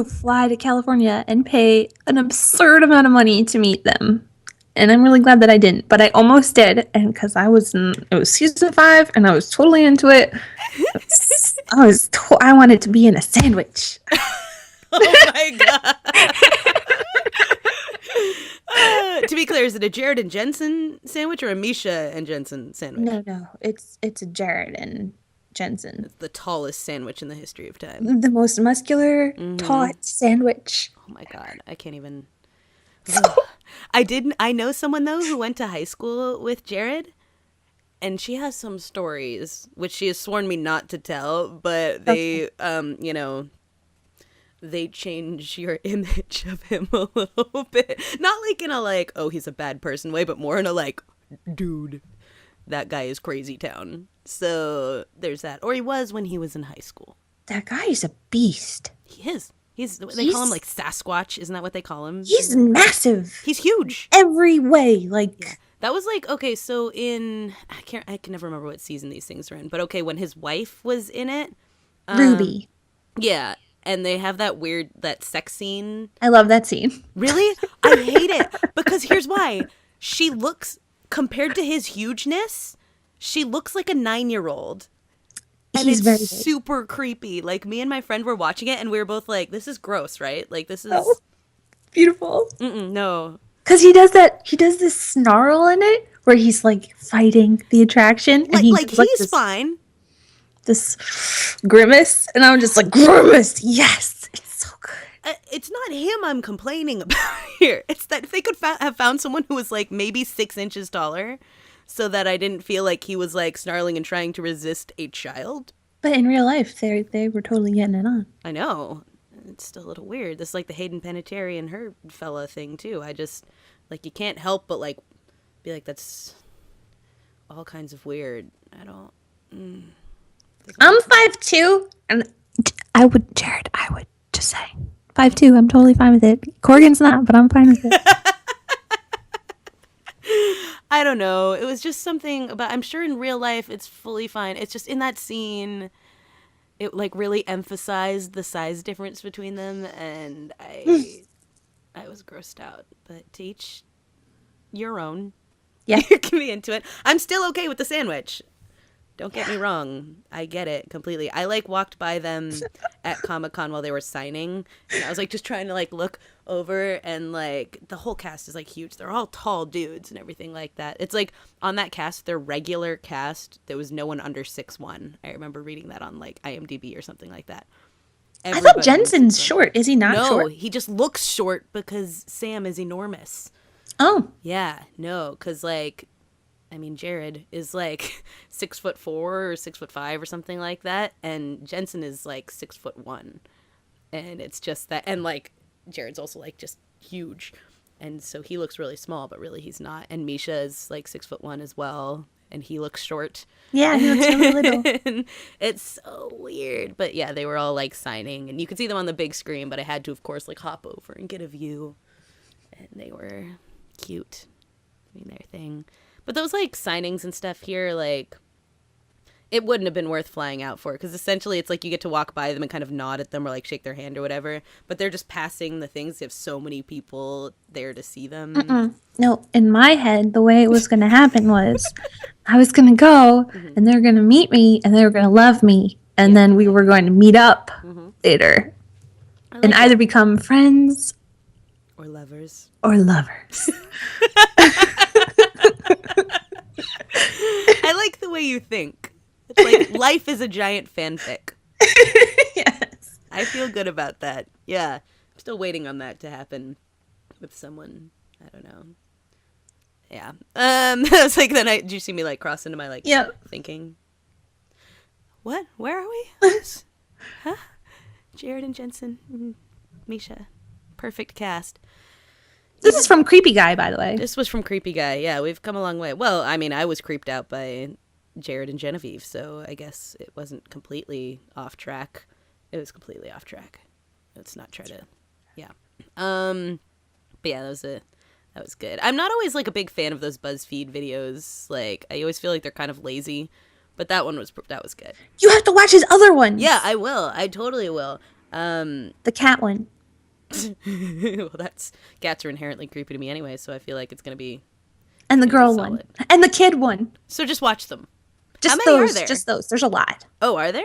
fly to California and pay an absurd amount of money to meet them. And I'm really glad that I didn't, but I almost did. And because it was season 5 and I was totally into it. I wanted to be in a sandwich. Oh my God. To be clear, is it a Jared and Jensen sandwich or a Misha and Jensen sandwich? No, it's a Jared and Jensen. It's the tallest sandwich in the history of time. The most muscular, taut sandwich. Oh my god, I can't even. I know someone though who went to high school with Jared, and she has some stories which she has sworn me not to tell, but they they change your image of him a little bit. Not like in a like, oh, he's a bad person way, but more in a like, dude, that guy is crazy town. So there's that. Or he was when he was in high school. That guy is a beast. He is. They call him like Sasquatch. Isn't that what they call him? He's massive. He's huge. Every way. Like, yeah. That was like, okay, so I can never remember what season these things are in, but okay, when his wife was in it. Ruby. Yeah. And they have that sex scene. I love that scene. Really? I hate it. Because here's why. She looks, compared to his hugeness, she looks like a 9-year-old. And He's very it's big. super creepy. Like, me and my friend were watching it, and we were both like, this is gross, right? Like, this is... Oh, beautiful. No. Because he does this snarl in it, where he's, like, fighting the attraction. And He's fine. This grimace, and I'm just like, grimace, yes, it's so good. It's not him I'm complaining about here. It's that if they could have found someone who was like maybe 6 inches taller, so that I didn't feel like he was like snarling and trying to resist a child. But in real life, they were totally getting it on. I know. It's still a little weird. This is like the Hayden Panettiere and her fella thing too. I just like, you can't help but like be like, that's all kinds of weird. I don't. I'm 5'2", and I would just say 5'2". I'm totally fine with it. Corrigan's not, but I'm fine with it. I don't know. It was just something about, I'm sure in real life it's fully fine. It's just in that scene, it like really emphasized the size difference between them, and I was grossed out. But to each your own. Yeah. You can be into it. I'm still okay with the sandwich. Don't get me wrong. I get it completely. I like walked by them at Comic-Con while they were signing, and I was like just trying to like look over, and like the whole cast is like huge. They're all tall dudes and everything like that. It's like on that cast, their regular cast, there was no one under 6'1". I remember reading that on like IMDb or something like that. I thought Jensen's short. Is he not short? No, he just looks short because Sam is enormous. Oh. Yeah, no, because like, I mean, Jared is like 6'4" or 6'5" or something like that, and Jensen is like 6'1", and it's just that, and like Jared's also like just huge, and so he looks really small, but really he's not. And Misha is like 6'1" as well, and he looks short. Yeah, he looks really little. And it's so weird, but yeah, they were all like signing, and you could see them on the big screen, but I had to, of course, like hop over and get a view, and they were cute doing their thing. But those, like, signings and stuff here, like, it wouldn't have been worth flying out for. Because essentially it's like you get to walk by them and kind of nod at them or, like, shake their hand or whatever. But they're just passing the things. They have so many people there to see them. No, in my head, the way it was going to happen was I was going to go, and they were going to meet me, and they were going to love me. And then we were going to meet up later. And either become friends. Or lovers. Or lovers. I like the way you think. It's like life is a giant fanfic. Yes. I feel good about that. Yeah. I'm still waiting on that to happen with someone. I don't know. Yeah. I was like, then did you see me like cross into my like thinking? What? Where are we? Huh? Jared and Jensen, Misha. Perfect cast. This is from Creepy Guy, by the way. This was from Creepy Guy. Yeah, we've come a long way. Well, I mean, I was creeped out by Jared and Genevieve, so I guess it wasn't completely off track. It was completely off track. Let's not try to, yeah. But yeah, that was good. I'm not always like a big fan of those BuzzFeed videos. Like, I always feel like they're kind of lazy, but that was good. You have to watch his other ones. Yeah, I will. I totally will. The cat one. Well, cats are inherently creepy to me anyway, so I feel like it's gonna be. And the girl one. And the kid one. So just watch them. Just How many those. are there? Just those. There's a lot. Oh, are there?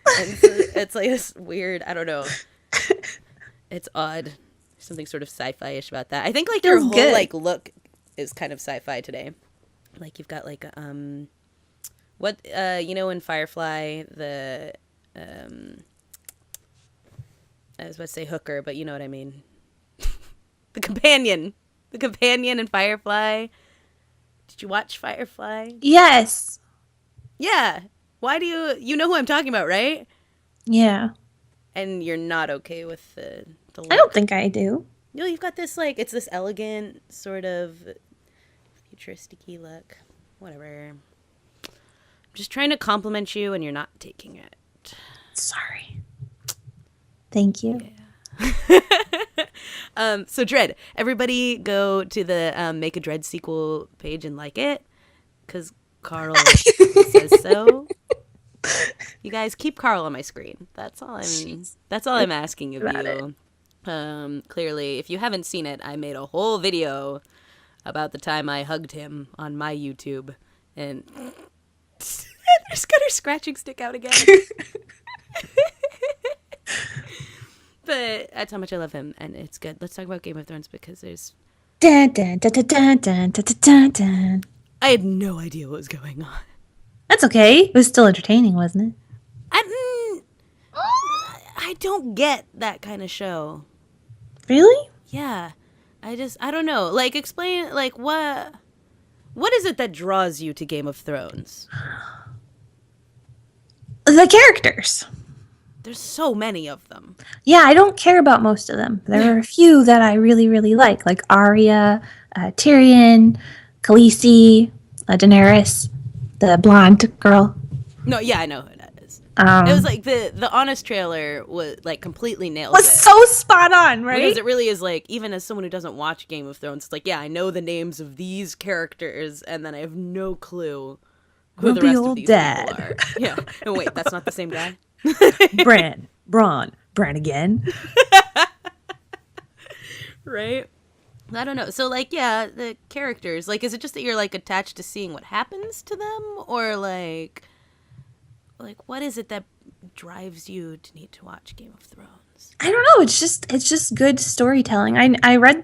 And so it's like this weird, I don't know. It's odd. There's something sort of sci-fi-ish about that. I think like your Feels whole good. like look is kind of sci-fi today. Like you've got like what in Firefly the I was about to say hooker, but you know what I mean. The companion in Firefly. Did you watch Firefly? Yes. Yeah. Why do you know who I'm talking about, right? Yeah. And you're not okay with the look. I don't think I do. You know, you've got this like it's this elegant sort of futuristic-y look. Whatever. I'm just trying to compliment you and you're not taking it. Sorry. Thank you. So Dredd. Everybody go to the Make a Dredd sequel page and like it. Because Karl says so. You guys keep Karl on my screen. That's all I'm asking of you. Clearly, if you haven't seen it, I made a whole video about the time I hugged him on my YouTube, and there's got her scratching stick out again. But that's how much I love him, and it's good. Let's talk about Game of Thrones because there's. Dun, dun, dun, dun, dun, dun, dun, dun, dun. I had no idea what was going on. That's okay. It was still entertaining, wasn't it? I don't get that kind of show. Really? Yeah. I don't know. Like, explain, like, what is it that draws you to Game of Thrones? The characters. There's so many of them. Yeah, I don't care about most of them. There are a few that I really, really like Arya, Tyrion, Khaleesi, Daenerys, the blonde girl. No, yeah, I know who that is. It was like the honest trailer was like completely nailed Was it. so spot on, right? Because it really is like, even as someone who doesn't watch Game of Thrones, it's like, yeah, I know the names of these characters, and then I have no clue who the rest of these people are. Yeah. And wait, that's not the same guy? Bran again. Right? I don't know. So, like, yeah, the characters, like, is it just that you're, like, attached to seeing what happens to them? Or, like, what is it that drives you to need to watch Game of Thrones? I don't know. It's just good storytelling. I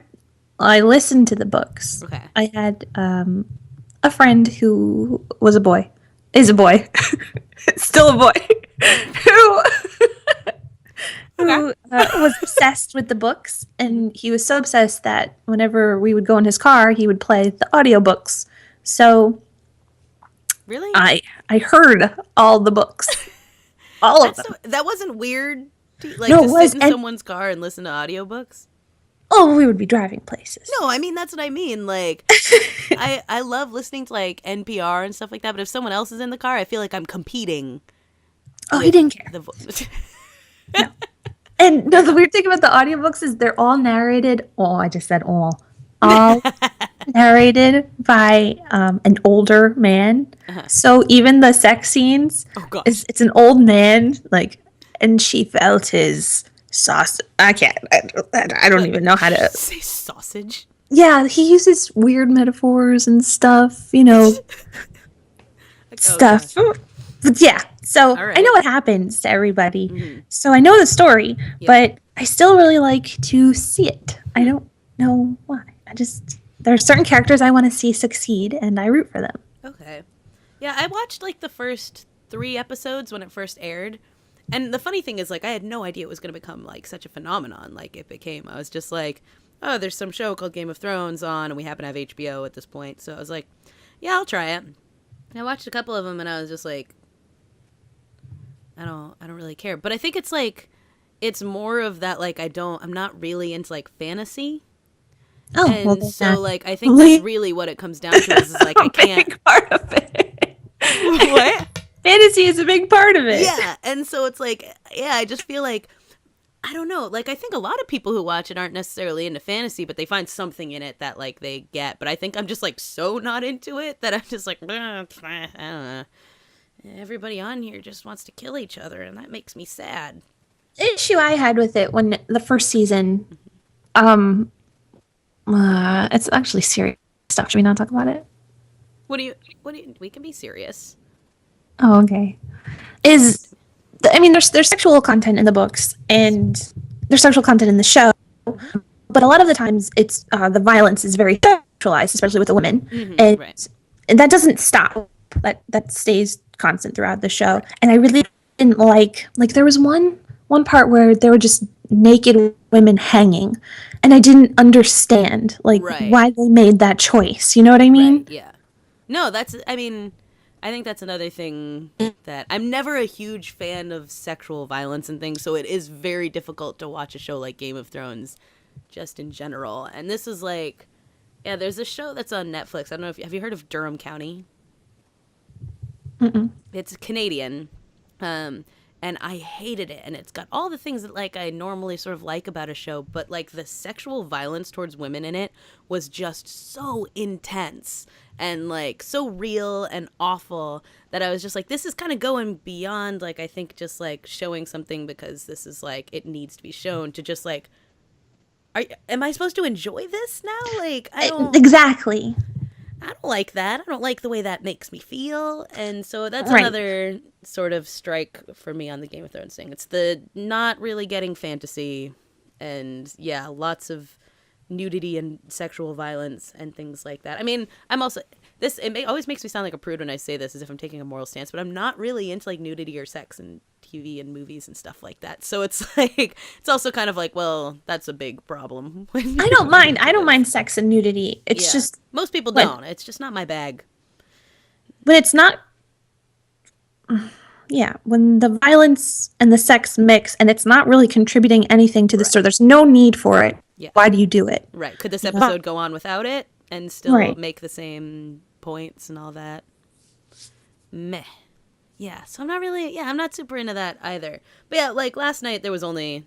listened to the books. Okay. I had a friend who was a boy, is a boy, still a boy, who was obsessed with the books, and he was so obsessed that whenever we would go in his car, he would play the audiobooks. So Really? I heard all the books, all of them. That wasn't weird? Like, No, to it was, sit in someone's car and listen to audiobooks? Oh, we would be driving places. No, I mean, that's what I mean. Like, I love listening to, like, NPR and stuff like that, but if someone else is in the car, I feel like I'm competing. Oh, he didn't care. No. And no, the weird thing about the audiobooks is they're all narrated. Oh, I just said all narrated by an older man. Uh-huh. So even the sex scenes, it's an old man, like, and she felt his sausage. I can't. I don't even know how to say sausage. Yeah, he uses weird metaphors and stuff. Stuff. Gosh. But yeah, so right. I know what happens to everybody. Mm-hmm. So I know the story, but I still really like to see it. I don't know why. There are certain characters I want to see succeed, and I root for them. Okay. Yeah, I watched, like, the first 3 episodes when it first aired. And the funny thing is, like, I had no idea it was going to become, like, such a phenomenon like it became. I was just like, oh, there's some show called Game of Thrones on, and we happen to have HBO at this point. So I was like, yeah, I'll try it. And I watched a couple of them, and I was just like, I don't really care. But I think it's, like, it's more of that, like, I'm not really into, like, fantasy. Oh, and well, so, like, I think that's really what it comes down to is like, I can't. Big part of it. What? Fantasy is a big part of it. Yeah, and so it's like, yeah, I just feel like, I don't know, like, I think a lot of people who watch it aren't necessarily into fantasy, but they find something in it that, like, they get. But I think I'm just, like, so not into it that I'm just like, I don't know. Everybody on here just wants to kill each other, and that makes me sad. The issue I had with it when the first season, it's actually serious stuff. Should we not talk about it? What do you, we can be serious. Oh, okay. Is I mean, there's sexual content in the books, and there's sexual content in the show, but a lot of the times it's the violence is very sexualized, especially with the women, and right. and that doesn't stop. That stays constant throughout the show. And I really didn't like there was one part where there were just naked women hanging, and I didn't understand why they made that choice. You know what I mean? Right, yeah. No, I think that's another thing that I'm never a huge fan of sexual violence and things, so it is very difficult to watch a show like Game of Thrones just in general. And this is there's a show that's on Netflix. I don't know have you heard of Durham County? Mm-mm. It's Canadian. And I hated it, and it's got all the things that I normally sort of like about a show, but the sexual violence towards women in it was just so intense and so real and awful that I was just this is kind of going beyond I think just showing something because this is it needs to be shown to just am I supposed to enjoy this now? I don't Exactly. I don't like that. I don't like the way that makes me feel. And so that's another sort of strike for me on the Game of Thrones thing. It's the not really getting fantasy and, lots of nudity and sexual violence and things like that. I mean, I'm also... always makes me sound like a prude when I say this, as if I'm taking a moral stance, but I'm not really into, nudity or sex and TV and movies and stuff like that. So it's it's also kind of well, that's a big problem. I don't mind sex and nudity. It's just most people don't. It's just not my bag. But it's not. Yeah, when the violence and the sex mix, and it's not really contributing anything to the story. There's no need for it. Yeah. Why do you do it? Right. Could this episode go on without it and still make the same points and all that? Meh. Yeah, so I'm not really, I'm not super into that either. But yeah, last night there was only,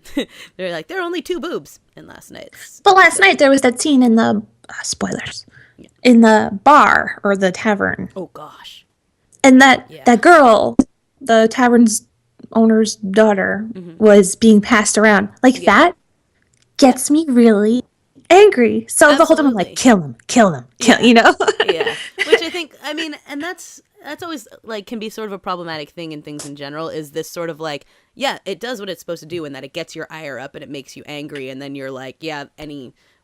there are only 2 boobs in last night's. But last night there was that scene in the, spoilers, in the bar or the tavern. Oh gosh. And that girl, the tavern's owner's daughter, was being passed around. That gets me really angry. So the whole time I'm kill him, you know? Yeah. Which I think, and that's always can be sort of a problematic thing in things in general, is this sort of it does what it's supposed to do, and that it gets your ire up and it makes you angry, and then you're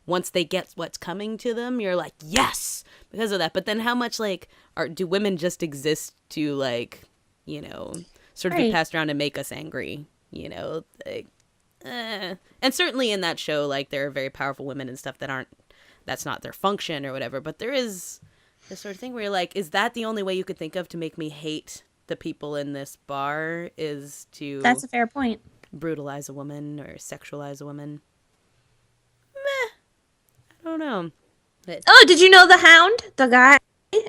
once they get what's coming to them, you're yes, because of that. But then how much do women just exist to sort of be passed around and make us angry, and certainly in that show there are very powerful women and stuff that's not their function or whatever, but there is this sort of thing where you're is that the only way you could think of to make me hate the people in this bar, is to... That's a fair point. ...brutalize a woman or sexualize a woman? Meh. I don't know. But... Oh, did you know the Hound? The guy?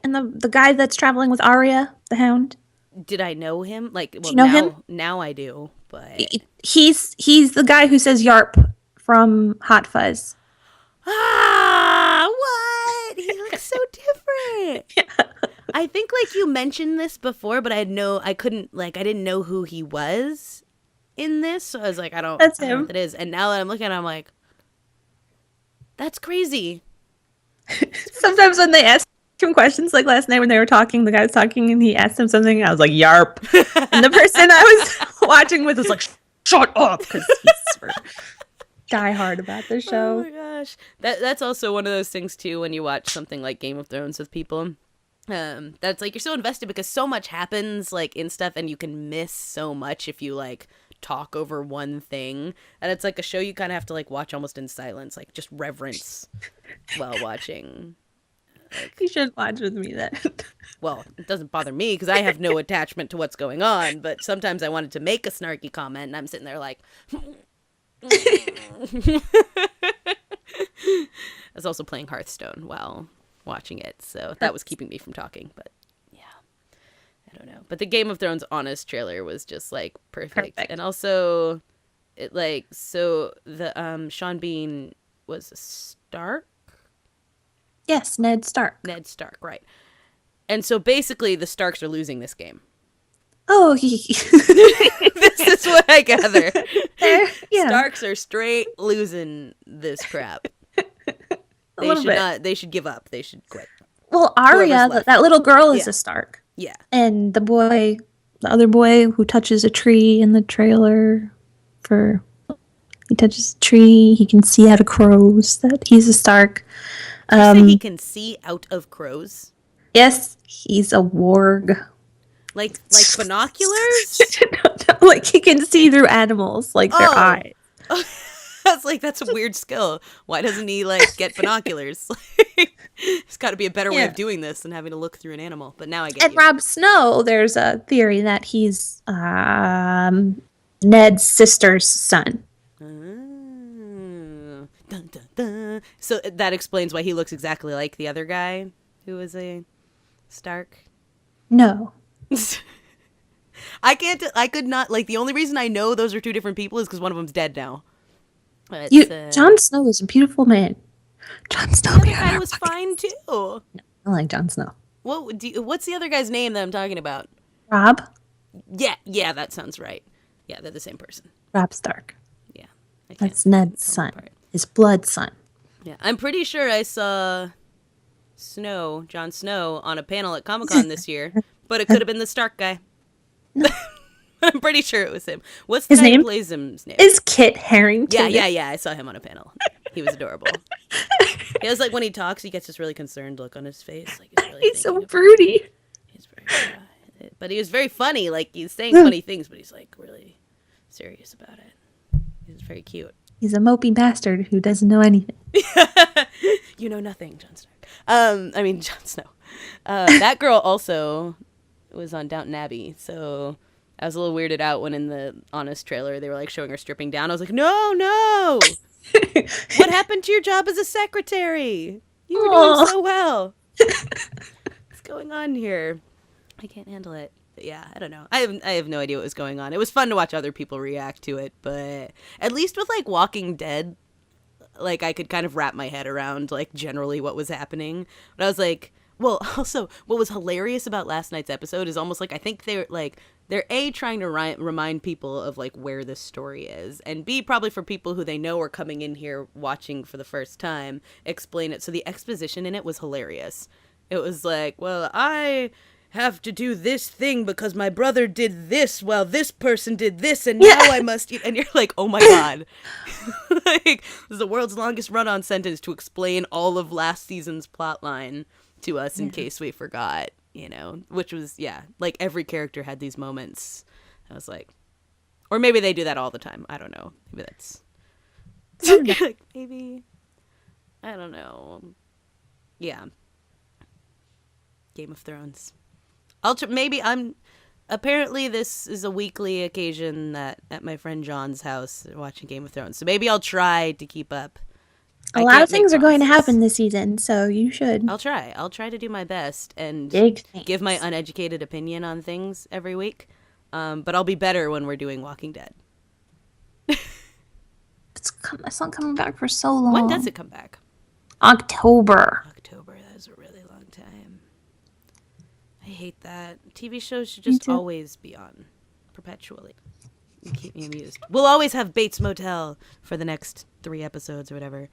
And the guy that's traveling with Arya, the Hound? Did I know him? Do you know him? Now I do, but... He's the guy who says yarp from Hot Fuzz. Ah, what? He looks so different. Yeah. I think you mentioned this before, but I didn't know who he was in this. So I was I don't know what that is. And now that I'm looking at it, I'm that's crazy. Sometimes when they ask him questions, last night when they were talking, the guy was talking and he asked him something, I was yarp. And the person I was watching with was shut up, because he's die hard about the show. Oh my gosh. That's also one of those things too when you watch something like Game of Thrones with people. That's you're so invested because so much happens in stuff, and you can miss so much if you talk over one thing. And it's a show you kind of have to watch almost in silence, just reverence while watching. You shouldn't watch with me then. Well, it doesn't bother me because I have no attachment to what's going on, but sometimes I wanted to make a snarky comment and I'm sitting there I was also playing Hearthstone while watching it, so that was keeping me from talking. But yeah, I don't know. But the Game of Thrones Honest trailer was just perfect. And also it so the Sean Bean was a Stark. Yes, Ned Stark. Ned Stark, right? And so basically, the Starks are losing this game. Oh, this is what I gather. Yeah. Starks are straight losing this crap. They should give up. They should quit. Well, Arya, that little girl, is a Stark. Yeah. And the boy the other boy who touches a tree in the trailer. He touches a tree. He can see out of crows. That he's a Stark. Did you say he can see out of crows? Yes, he's a warg. Like binoculars? No, like he can see through animals, like their eyes. That's a weird skill. Why doesn't he get binoculars? There's got to be a better way of doing this than having to look through an animal. But now I get And you. Rob Snow, there's a theory that he's Ned's sister's son. Dun, dun, dun. So that explains why he looks exactly like the other guy who was a Stark. No. I could not, the only reason I know those are two different people is because one of them's dead now. But, Jon Snow is a beautiful man. Jon Snow. The other guy was fine too. No, I like Jon Snow. What's the other guy's name that I'm talking about? Rob. Yeah, that sounds right. Yeah, they're the same person. Rob Stark. Yeah, that's Ned's son. His blood son. Yeah, I'm pretty sure I saw Jon Snow, on a panel at Comic-Con this year, but it could have been the Stark guy. I'm pretty sure it was him. What's the guy who plays him's name? Is Kit Harington. Yeah. I saw him on a panel. He was adorable. He was when he talks, he gets this really concerned look on his face. He's so broody. He's very, but he was very funny. He's saying funny things, but he's really serious about it. He's very cute. He's a mopey bastard who doesn't know anything. You know nothing, Jon Stark. Jon Snow. That girl also was on Downton Abbey, so I was a little weirded out when in the Honest trailer they were showing her stripping down. I was like, no! What happened to your job as a secretary? You were doing so well. What's going on here? I can't handle it. But yeah, I don't know. I have no idea what was going on. It was fun to watch other people react to it, but at least with Walking Dead, I could kind of wrap my head around generally what was happening. But I was like, well, also what was hilarious about last night's episode is almost I think they're A, trying to remind people of where this story is, and B, probably for people who they know are coming in here watching for the first time, explain it. So the exposition in it was hilarious. It was well, I have to do this thing because my brother did this while this person did this, and now I must eat. And you're oh my god. This is the world's longest run-on sentence to explain all of last season's plot line to us in case we forgot, which was, every character had these moments. I was or maybe they do that all the time. I don't know. Maybe that's maybe, I don't know. Yeah. Game of Thrones. Apparently this is a weekly occasion that at my friend John's house watching Game of Thrones. So maybe I'll try to keep up. A lot of things are going to happen this season, so you should. I'll try to do my best and give my uneducated opinion on things every week. But I'll be better when we're doing Walking Dead. It's not coming back for so long. When does it come back? October. That is a really long time. I hate that. TV shows should just always be on perpetually. Keep me amused. We'll always have Bates Motel for the next 3 episodes or whatever.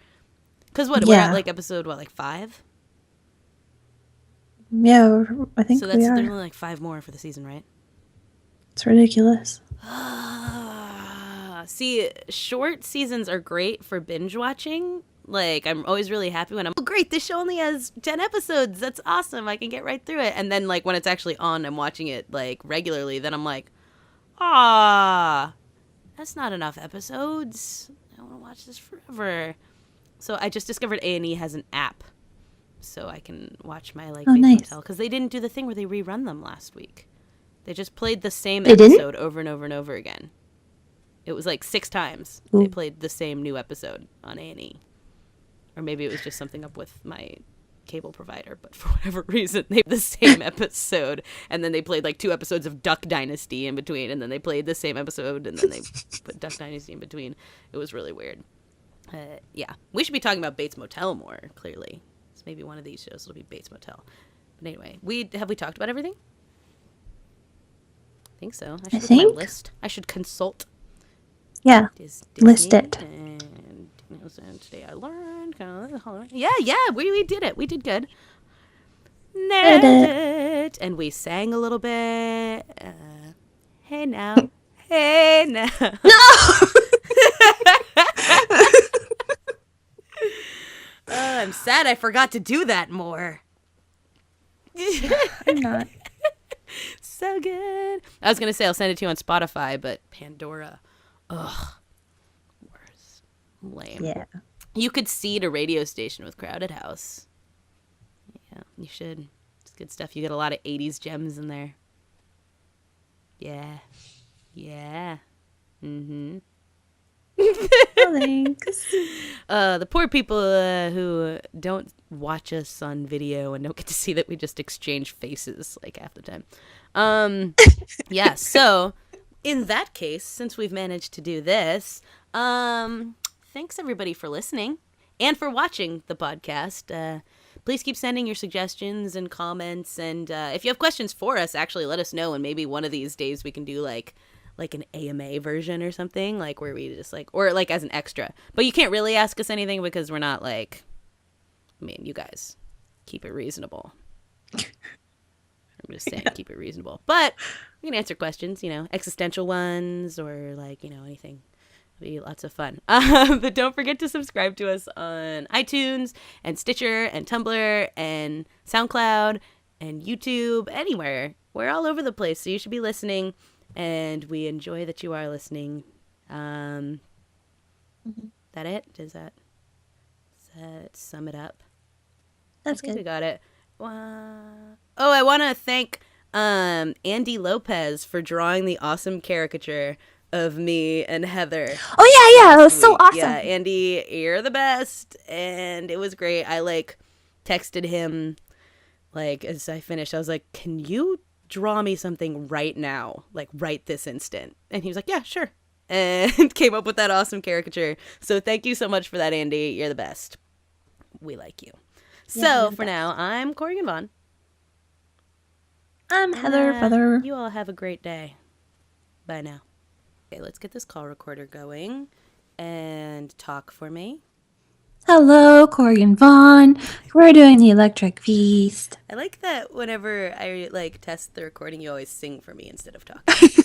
Because we're at episode 5? Yeah, I think so. There's only 5 more for the season, right? It's ridiculous. See, short seasons are great for binge watching. I'm always really happy when great, this show only has 10 episodes. That's awesome. I can get right through it. And then, when it's actually on, I'm watching it, regularly. Then I'm that's not enough episodes. I want to watch this forever. So I just discovered A&E has an app. So I can watch my, Bates Motel. Because they didn't do the thing where they rerun them last week. They just played the same episode over and over and over again. It was 6 times. Ooh. They played the same new episode on A&E. Or maybe it was just something up with my cable provider, but for whatever reason, they the same episode, and then they played 2 episodes of Duck Dynasty in between, and then they played the same episode, and then they put Duck Dynasty in between. It was really weird. Yeah, we should be talking about Bates Motel more, clearly. So maybe one of these shows will be Bates Motel. But anyway, have we talked about everything? I think so. I should look at my list. I should consult. Yeah, list it. And today I learned. Yeah, we did it. We did good. And we sang a little bit. Hey now. Hey now. No! I'm sad I forgot to do that more. I'm not. So good. I was going to say I'll send it to you on Spotify, but Pandora. Ugh. Worse. Lame. Yeah. You could seed a radio station with Crowded House. Yeah, you should. It's good stuff. You get a lot of 80s gems in there. Yeah. Yeah. Mm-hmm. Oh, thanks. The poor people who don't watch us on video and don't get to see that we just exchange faces like half the time. Yeah, so in that case, since we've managed to do this, thanks everybody for listening and for watching the podcast. Please keep sending your suggestions and comments, and if you have questions for us, actually let us know, and maybe one of these days we can do like an AMA version or something, like where we just like, or like as an extra. But you can't really ask us anything because we're not like, I mean, you guys keep it reasonable. I'm just saying, keep it reasonable. But we can answer questions, you know, existential ones or like, you know, anything. It'll be lots of fun. But don't forget to subscribe to us on iTunes and Stitcher and Tumblr and SoundCloud and YouTube, anywhere. We're all over the place, so you should be listening. And we enjoy that you are listening. That it? Does that sum it up? That's I think good. we got it. Oh, I want to thank Andy Lopez for drawing the awesome caricature of me and Heather. Oh, yeah. It was so awesome. Yeah, Andy, you're the best. And it was great. I, like, texted him, like, as I finished. I was like, can you draw me something right now, like right this instant? And he was like, yeah, sure, and came up with that awesome caricature. So thank you so much for that, Andy. You're the best. We like you. So for now, I'm Corrigan Vaughn. I'm Heather Feather. You all have a great day. Bye now. Okay, let's get this call recorder going and talk for me. Hello, Corrigan Vaughn. We're doing the Electric Feast. I like that whenever I like test the recording, you always sing for me instead of talking.